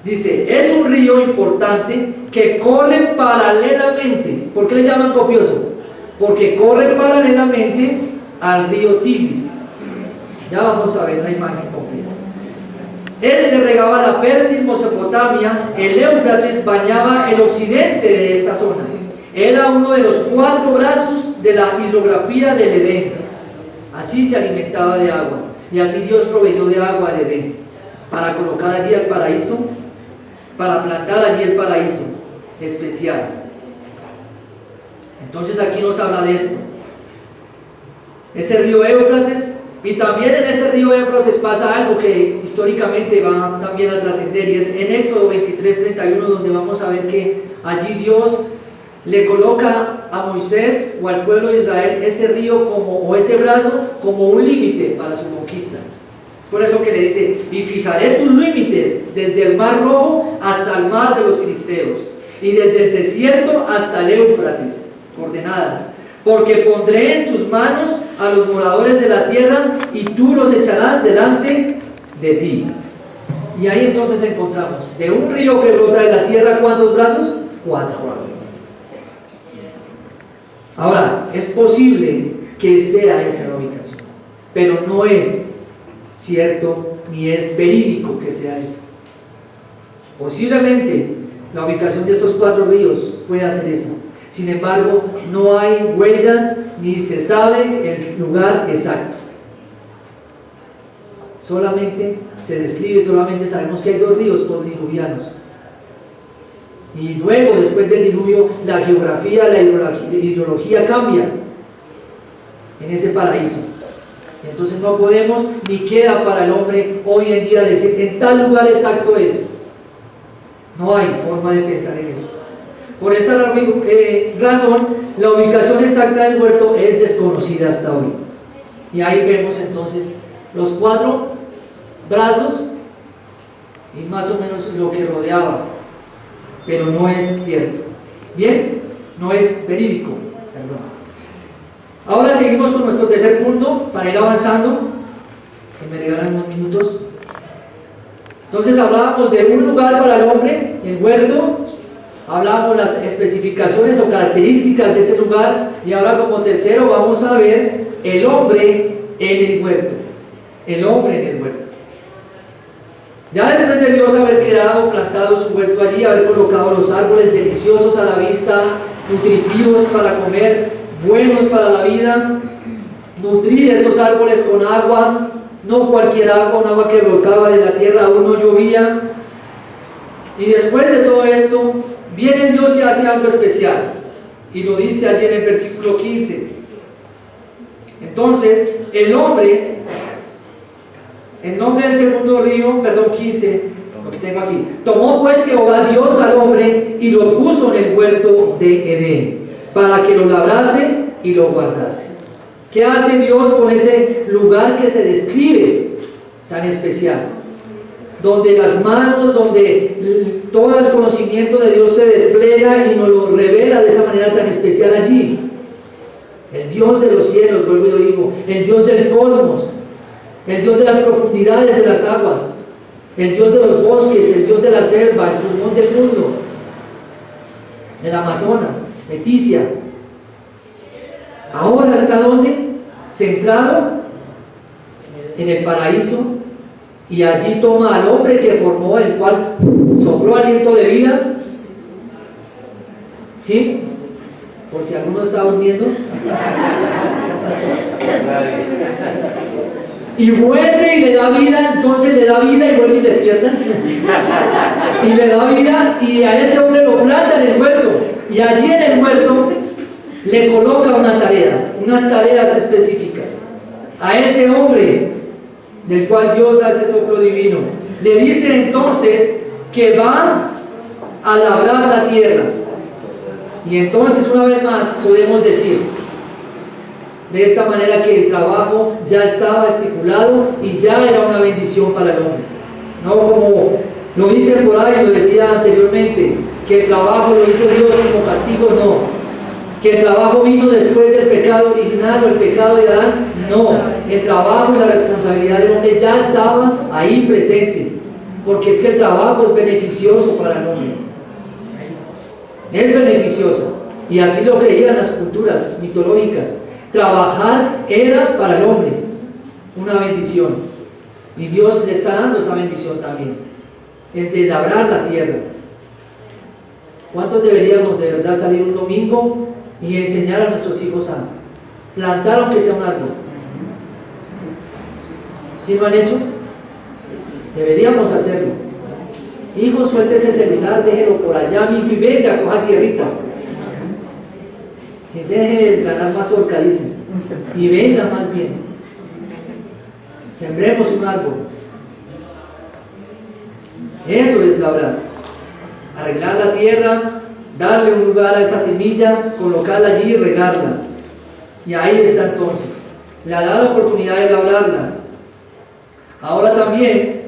S1: Dice, es un río importante que corre paralelamente. ¿Por qué le llaman copioso? Porque corre paralelamente al río Tigris. Ya vamos a ver la imagen completa. Este regaba la fértil Mesopotamia. El Éufrates bañaba el occidente de esta zona. Era uno de los 4 brazos de la hidrografía del Edén. Así se alimentaba de agua. Y así Dios proveyó de agua al Edén, para colocar allí el paraíso, para plantar allí el paraíso especial. Entonces aquí nos habla de esto. Ese río Éufrates, y también en ese río Éufrates pasa algo que históricamente va también a trascender, y es en Éxodo 23:31, donde vamos a ver que allí Dios le coloca a Moisés o al pueblo de Israel ese río o ese brazo como un límite para su conquista. Es por eso que le dice, y fijaré tus límites desde el mar Rojo hasta el mar de los filisteos, y desde el desierto hasta el Éufrates, coordenadas, porque pondré en tus manos a los moradores de la tierra, y tú los echarás delante de ti. Y ahí entonces encontramos, de un río que brota de la tierra, ¿cuántos brazos? 4. Ahora, es posible que sea esa la ubicación, pero no es cierto ni es verídico que sea esa. Posiblemente la ubicación de estos 4 ríos pueda ser esa. Sin embargo, no hay huellas ni se sabe el lugar exacto. Solamente se describe, solamente sabemos que hay 2 ríos postdiluvianos. Y luego, después del diluvio, la geografía, la hidrología cambia en ese paraíso. Entonces no podemos ni queda para el hombre hoy en día decir en tal lugar exacto es. No hay forma de pensar en eso. Por esta razón, la ubicación exacta del huerto es desconocida hasta hoy. Y ahí vemos entonces los 4 brazos y más o menos lo que rodeaba. Pero no es cierto. Bien, no es verídico. Perdón. Ahora seguimos con nuestro tercer punto para ir avanzando. Si me regalan unos minutos. Entonces hablábamos de un lugar para el hombre, el huerto. Hablábamos las especificaciones o características de ese lugar. Y ahora como tercero vamos a ver el hombre en el huerto. El hombre en el huerto. Ya después de Dios haber creado, plantado su huerto allí, haber colocado los árboles deliciosos a la vista, nutritivos para comer, buenos para la vida, nutrir esos árboles con agua, no cualquier agua, un agua que brotaba de la tierra, aún no llovía. Y después de todo esto, viene Dios y hace algo especial, y lo dice allí en el versículo 15. Entonces, el nombre del segundo río, 15, lo que tengo aquí. Tomó pues Jehová Dios al hombre y lo puso en el huerto de Edén, para que lo labrase y lo guardase. ¿Qué hace Dios con ese lugar que se describe tan especial? Donde las manos, donde todo el conocimiento de Dios se despliega y nos lo revela de esa manera tan especial allí. El Dios de los cielos, vuelvo y lo digo, el Dios del cosmos, el Dios de las profundidades de las aguas, el Dios de los bosques, el Dios de la selva, el pulmón del mundo, el Amazonas, Leticia. Ahora está ¿dónde? Centrado en el paraíso y allí toma al hombre que formó, el cual sopló aliento de vida. ¿Sí? Por si alguno está durmiendo. Y vuelve y le da vida, entonces le da vida y vuelve y despierta. Y le da vida y a ese hombre lo planta en el huerto. Y allí en el huerto le coloca una tarea, unas tareas específicas. A ese hombre del cual Dios da ese soplo divino. Le dice entonces que va a labrar la tierra. Y entonces una vez más podemos decir de esta manera que el trabajo ya estaba estipulado y ya era una bendición para el hombre. No como lo dice por ahí, lo decía anteriormente, que el trabajo lo hizo Dios como castigo, no. Que el trabajo vino después del pecado original o el pecado de Adán, no. El trabajo y la responsabilidad del hombre ya estaban ahí presente, porque es que el trabajo es beneficioso para el hombre. Es beneficioso, y así lo creían las culturas mitológicas. Trabajar era para el hombre una bendición, y Dios le está dando esa bendición también, el de labrar la tierra. ¿Cuántos deberíamos de verdad salir un domingo y enseñar a nuestros hijos a plantar aunque sea un árbol? ¿Sí lo han hecho? Deberíamos hacerlo. Hijo, suelte ese celular, déjelo por allá mismo y venga, coja tierrita. Si deje de ganar más orca, dicen. Y venga más bien. Sembremos un árbol. Eso es labrar. Arreglar la tierra, darle un lugar a esa semilla, colocarla allí y regarla. Y ahí está entonces. Le da la oportunidad de labrarla. Ahora también,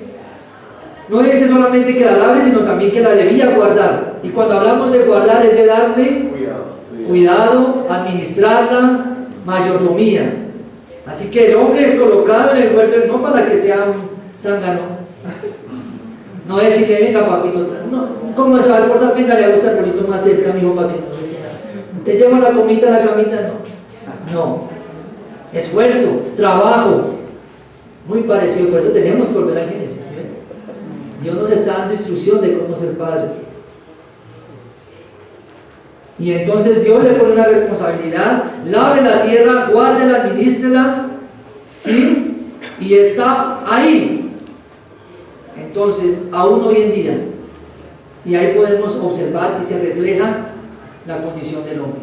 S1: no dice solamente que la labre, sino también que la debía guardar. Y cuando hablamos de guardar es de darle cuidado, administrarla, mayordomía. Así que el hombre es colocado en el huerto no para que sea un zángano. No decirle, venga papito, no, ¿cómo se va a esforzar? Venga, le hago este arbolito más cerca, mijo, para que no se quede. Te llevo la comida a la camita, no. No. Esfuerzo, trabajo. Muy parecido, por eso tenemos que volver al Génesis. Dios nos está dando instrucción de cómo ser padres. Y entonces Dios le pone una responsabilidad: lave la tierra, guárdela, administrela, ¿sí? Y está ahí. Entonces, aún hoy en día, y ahí podemos observar y se refleja la condición del hombre.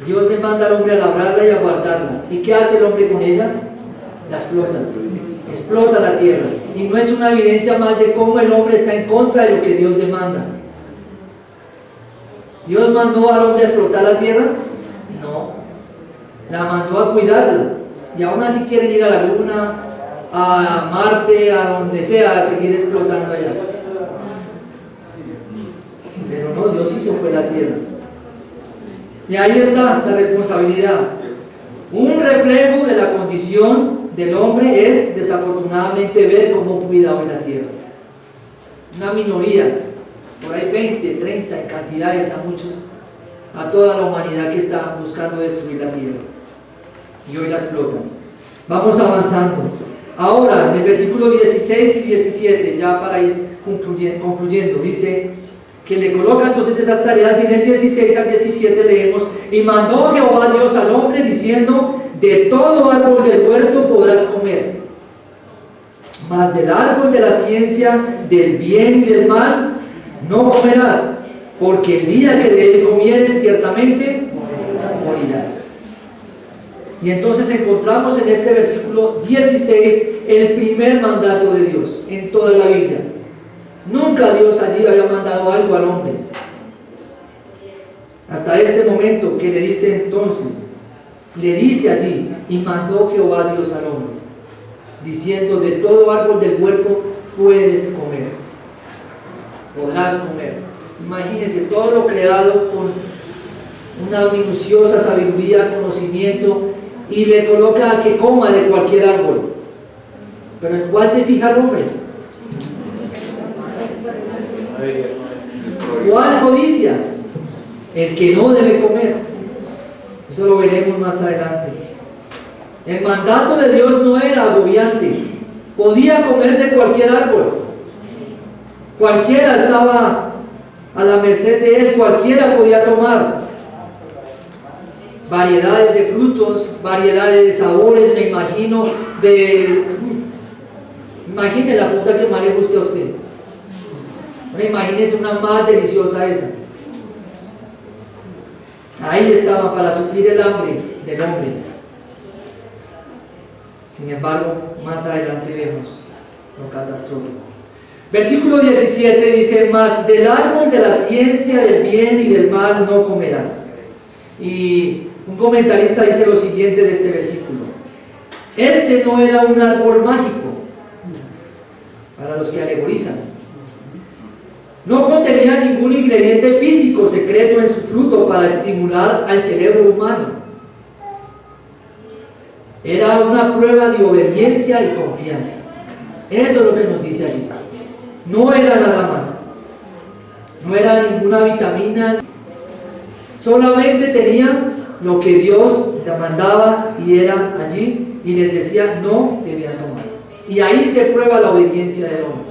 S1: Dios le manda al hombre a labrarla y a guardarla. ¿Y qué hace el hombre con ella? La explota. Explota la tierra. Y no es una evidencia más de cómo el hombre está en contra de lo que Dios le manda. ¿Dios mandó al hombre a explotar la tierra? No. La mandó a cuidarla. Y aún así quieren ir a la luna, a Marte, a donde sea, a seguir explotando allá. Pero no, Dios hizo fue la tierra. Y ahí está la responsabilidad. Un reflejo de la condición del hombre es desafortunadamente ver cómo cuida hoy la tierra. Una minoría, por ahí 20, 30 en cantidades, a muchos, a toda la humanidad que está buscando destruir la tierra y hoy la explotan. Vamos avanzando. Ahora, en el versículo 16 y 17, ya para ir concluyendo, dice que le coloca entonces esas tareas, y en el 16 al 17 leemos: y mandó Jehová Dios al hombre diciendo: de todo árbol del huerto podrás comer, mas del árbol de la ciencia del bien y del mal no comerás, porque el día que de él comieres ciertamente morirás. Y entonces encontramos en este versículo 16 el primer mandato de Dios en toda la Biblia. Nunca Dios allí había mandado algo al hombre, hasta este momento que le dice entonces, le dice allí: y mandó Jehová Dios al hombre, diciendo: de todo árbol del huerto puedes comer, podrás comer. Imagínense todo lo creado con una minuciosa sabiduría, conocimiento, y le coloca a que coma de cualquier árbol. Pero ¿en cuál se fija el hombre? ¿Cuál codicia? El que no debe comer. Eso lo veremos más adelante. El mandato de Dios no era agobiante, podía comer de cualquier árbol. Cualquiera estaba a la merced de él, cualquiera podía tomar. Variedades de frutos, variedades de sabores, me imagino, imagine la fruta que más le guste a usted. Imagínese una más deliciosa esa. Ahí estaba para suplir el hambre del hombre. Sin embargo, más adelante vemos lo catastrófico. Versículo 17 dice: mas del árbol de la ciencia del bien y del mal no comerás. Y un comentarista dice lo siguiente de este versículo: este no era un árbol mágico, para los que alegorizan. No contenía ningún ingrediente físico secreto en su fruto para estimular al cerebro humano. Era una prueba de obediencia y confianza. Eso es lo que nos dice allí. No era nada más. No era ninguna vitamina. Solamente tenían lo que Dios mandaba y era allí, y les decía no debían tomar. Y ahí se prueba la obediencia del hombre.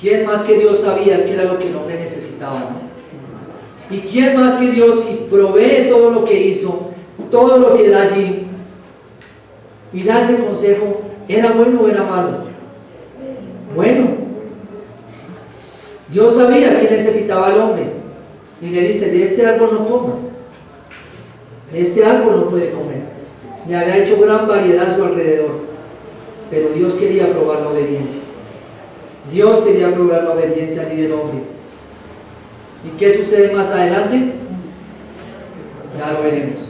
S1: ¿Quién más que Dios sabía qué era lo que el hombre necesitaba, no? ¿Y quién más que Dios, si provee todo lo que hizo, todo lo que da allí, y da ese consejo, ¿era bueno o era malo? Bueno. Dios sabía qué necesitaba el hombre y le dice: de este árbol no coma, de este árbol no puede comer. Le había hecho gran variedad a su alrededor, pero Dios quería probar la obediencia. Dios quería probar la obediencia allí del hombre. ¿Y qué sucede más adelante? Ya lo veremos.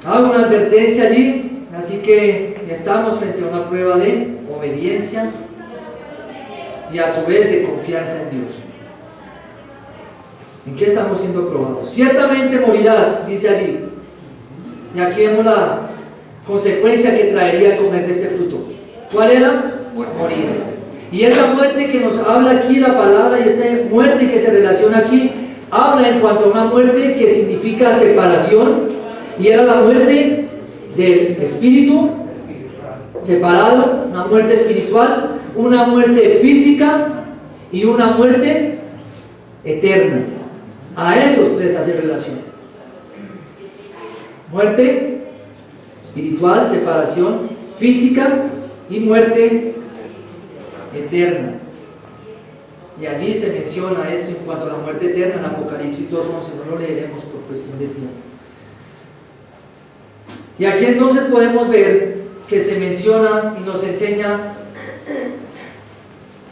S1: Hago una advertencia allí, así que estamos frente a una prueba de obediencia y a su vez de confianza en Dios. ¿En qué estamos siendo probados? Ciertamente morirás, dice allí. Y aquí vemos la consecuencia que traería el comer de este fruto. ¿Cuál era? Morir. Y esa muerte que nos habla aquí la palabra, y esa muerte que se relaciona aquí, habla en cuanto a una muerte que significa separación, y era la muerte del espíritu separado, una muerte espiritual, una muerte física y una muerte eterna. A esos tres hace relación: muerte espiritual, separación física y muerte eterna. Y allí se menciona esto en cuanto a la muerte eterna en Apocalipsis 2:11. No lo leeremos por cuestión de tiempo. Y aquí entonces podemos ver que se menciona y nos enseña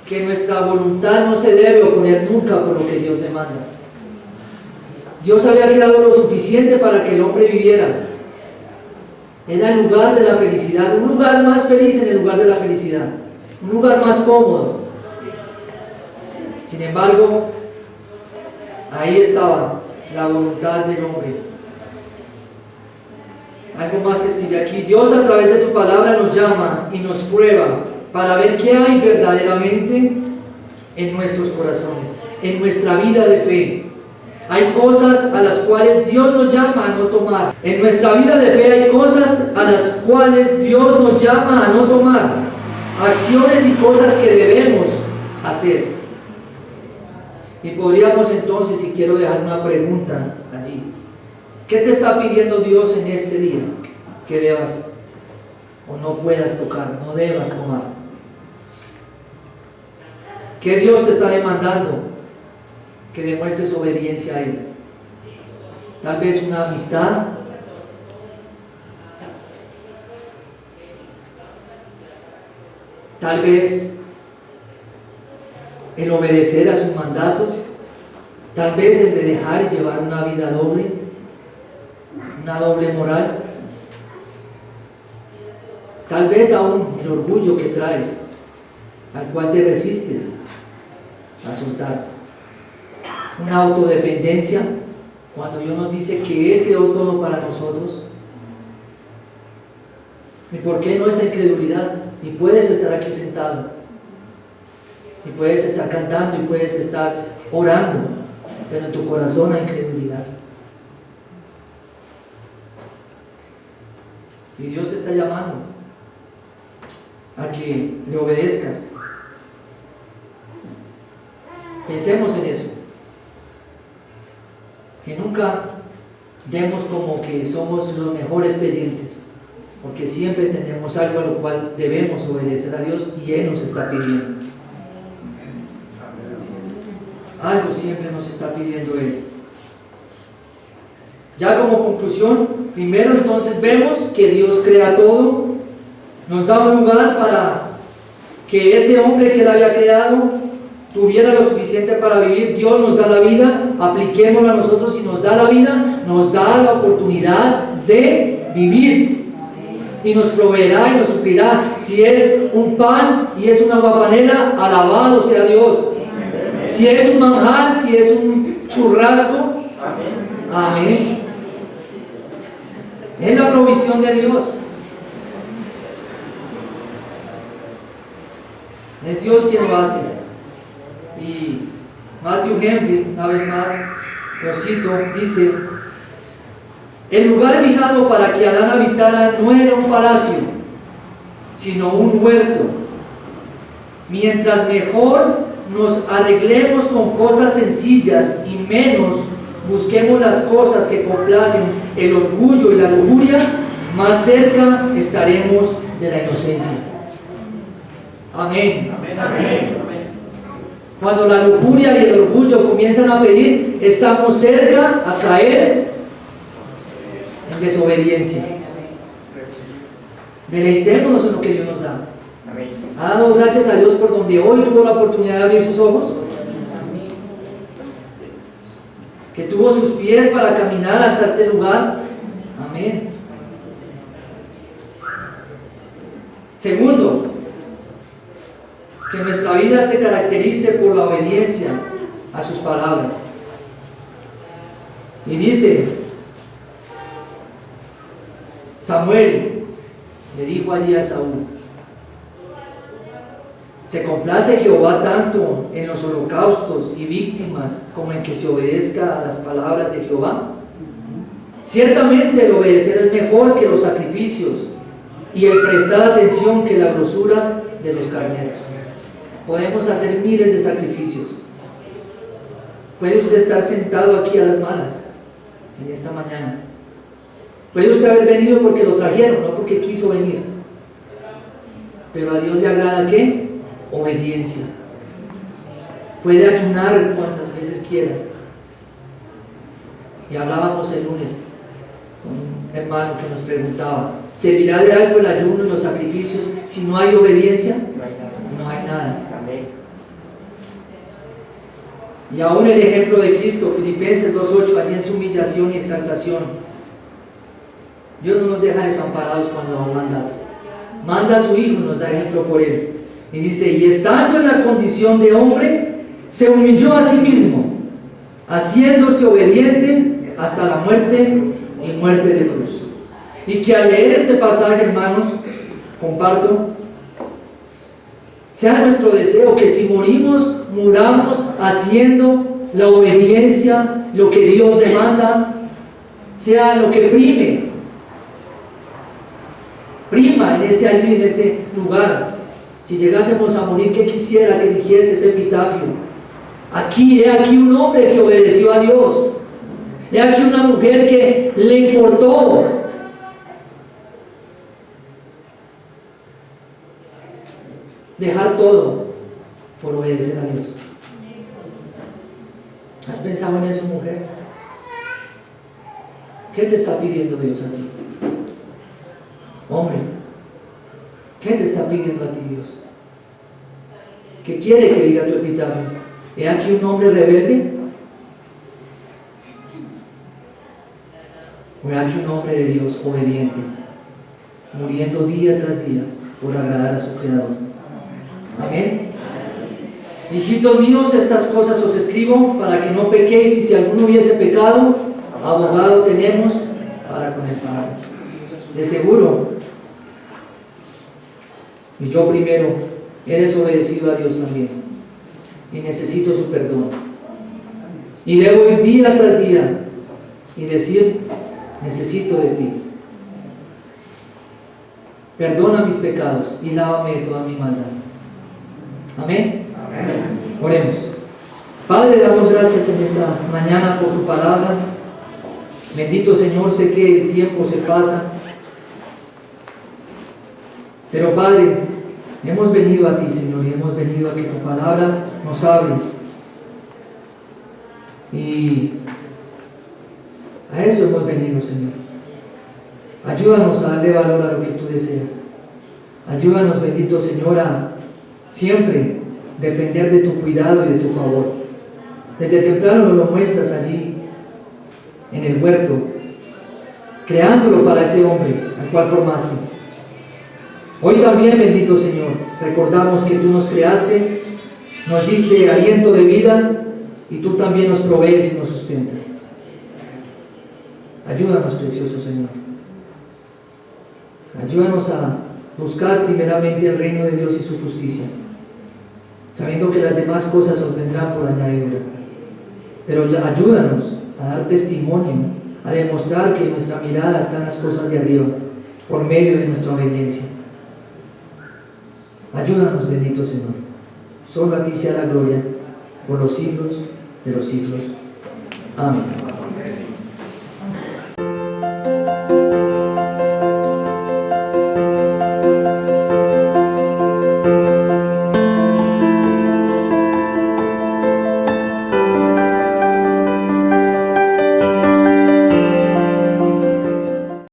S1: que nuestra voluntad no se debe oponer nunca por lo que Dios demanda. Dios había creado lo suficiente para que el hombre viviera. Era el lugar de la felicidad, un lugar más feliz en el lugar de la felicidad, un lugar más cómodo. Sin embargo, ahí estaba la voluntad del hombre. Algo más que escribe aquí: Dios a través de su palabra nos llama y nos prueba para ver qué hay verdaderamente en nuestros corazones, en nuestra vida de fe. Hay cosas a las cuales Dios nos llama a no tomar. En nuestra vida de fe hay cosas a las cuales Dios nos llama a no tomar. Acciones y cosas que debemos hacer. Y podríamos entonces, si quiero dejar una pregunta allí: ¿qué te está pidiendo Dios en este día que debas o no puedas tocar, no debas tomar? ¿Qué Dios te está demandando que demuestres obediencia a Él? Tal vez una amistad, tal vez el obedecer a sus mandatos, tal vez el de dejar y llevar una vida doble, una doble moral, tal vez aún el orgullo que traes, al cual te resistes a soltar, una autodependencia, cuando Dios nos dice que Él creó todo para nosotros. ¿Y por qué no esa incredulidad? Y puedes estar aquí sentado, y puedes estar cantando, y puedes estar orando, pero en tu corazón hay incredulidad. Y Dios te está llamando a que le obedezcas. Pensemos en eso. Que nunca demos como que somos los mejores creyentes, porque siempre tenemos algo a lo cual debemos obedecer a Dios y Él nos está pidiendo. Algo siempre nos está pidiendo Él. Ya como conclusión, primero entonces vemos que Dios crea todo, nos da un lugar para que ese hombre que Él había creado tuviera lo suficiente para vivir. Dios nos da la vida, apliquémoslo a nosotros. Si nos da la vida, nos da la oportunidad de vivir y nos proveerá y nos suplirá. Si es un pan y es una guapanela, alabado sea Dios. Si es un manjar, si es un churrasco, amén. Es la provisión de Dios. Es Dios quien lo hace. Y Matthew Henry, una vez más, lo cito, dice: el lugar fijado para que Adán habitara no era un palacio, sino un huerto. Mientras mejor nos arreglemos con cosas sencillas y menos busquemos las cosas que complacen el orgullo y la lujuria, más cerca estaremos de la inocencia. Amén.
S2: Amén. Amén.
S1: Cuando la lujuria y el orgullo comienzan a pedir, estamos cerca a caer en desobediencia. Deleitémonos en lo que Dios nos da. ¿Ha dado gracias a Dios por donde hoy tuvo la oportunidad de abrir sus ojos? Que tuvo sus pies para caminar hasta este lugar. Amén. Segundo, que nuestra vida se caracterice por la obediencia a sus palabras. Y dice, Samuel le dijo allí a Saúl: ¿se complace Jehová tanto en los holocaustos y víctimas como en que se obedezca a las palabras de Jehová? Ciertamente el obedecer es mejor que los sacrificios, y el prestar atención que la grosura de los carneros. Podemos hacer miles de sacrificios. Puede usted estar sentado aquí a las malas en esta mañana. Puede usted haber venido porque lo trajeron, no porque quiso venir. Pero a Dios le agrada ¿qué? Obediencia. Puede ayunar cuantas veces quiera. Y hablábamos el lunes con un hermano que nos preguntaba: ¿servirá de algo el ayuno y los sacrificios si no hay obediencia? No hay nada. Y aún el ejemplo de Cristo, Filipenses 2:8, allí en su humillación y exaltación. Dios no nos deja desamparados cuando va un mandato. Manda a su Hijo y nos da ejemplo por Él. Y dice: y estando en la condición de hombre, se humilló a sí mismo, haciéndose obediente hasta la muerte y muerte de cruz. Y que al leer este pasaje, hermanos, comparto, sea nuestro deseo que si morimos, muramos haciendo la obediencia, lo que Dios demanda, sea lo que prima en ese lugar. Si llegásemos a morir, ¿qué quisiera que dijese ese epitafio? He aquí un hombre que obedeció a Dios. He aquí una mujer que le importó dejar todo por obedecer a Dios. ¿Has pensado en eso, mujer? ¿Qué te está pidiendo Dios a ti? Hombre, ¿qué te está pidiendo a ti Dios? ¿Qué quiere que diga tu epitafio? ¿He aquí un hombre rebelde? ¿O he aquí un hombre de Dios obediente, muriendo día tras día por agradar a su Creador? Amén. Hijitos míos, estas cosas os escribo para que no pequéis, y si alguno hubiese pecado, abogado tenemos para con el Padre. De seguro, y yo primero he desobedecido a Dios también, y necesito su perdón. Y debo ir día tras día y decir: necesito de ti. perdona mis pecados y lávame de toda mi maldad. Amén.
S2: Amén.
S1: Oremos. Padre, damos gracias en esta mañana por tu palabra. Bendito Señor, sé que el tiempo se pasa, pero Padre, hemos venido a ti, Señor, y hemos venido a que tu palabra nos hable. Y a eso hemos venido, Señor. Ayúdanos a darle valor a lo que tú deseas. Ayúdanos, bendito Señor, a siempre depender de tu cuidado y de tu favor. Desde temprano nos lo muestras allí en el huerto, creándolo para ese hombre al cual formaste. Hoy también, bendito Señor, recordamos que tú nos creaste, nos diste aliento de vida y tú también nos provees y nos sustentas. Ayúdanos, precioso Señor. Ayúdanos a buscar primeramente el reino de Dios y su justicia, sabiendo que las demás cosas os vendrán por añadidura. Pero ayúdanos a dar testimonio, a demostrar que nuestra mirada está en las cosas de arriba, por medio de nuestra obediencia. Ayúdanos, bendito Señor. Solo a ti sea la gloria, por los siglos de los siglos. Amén.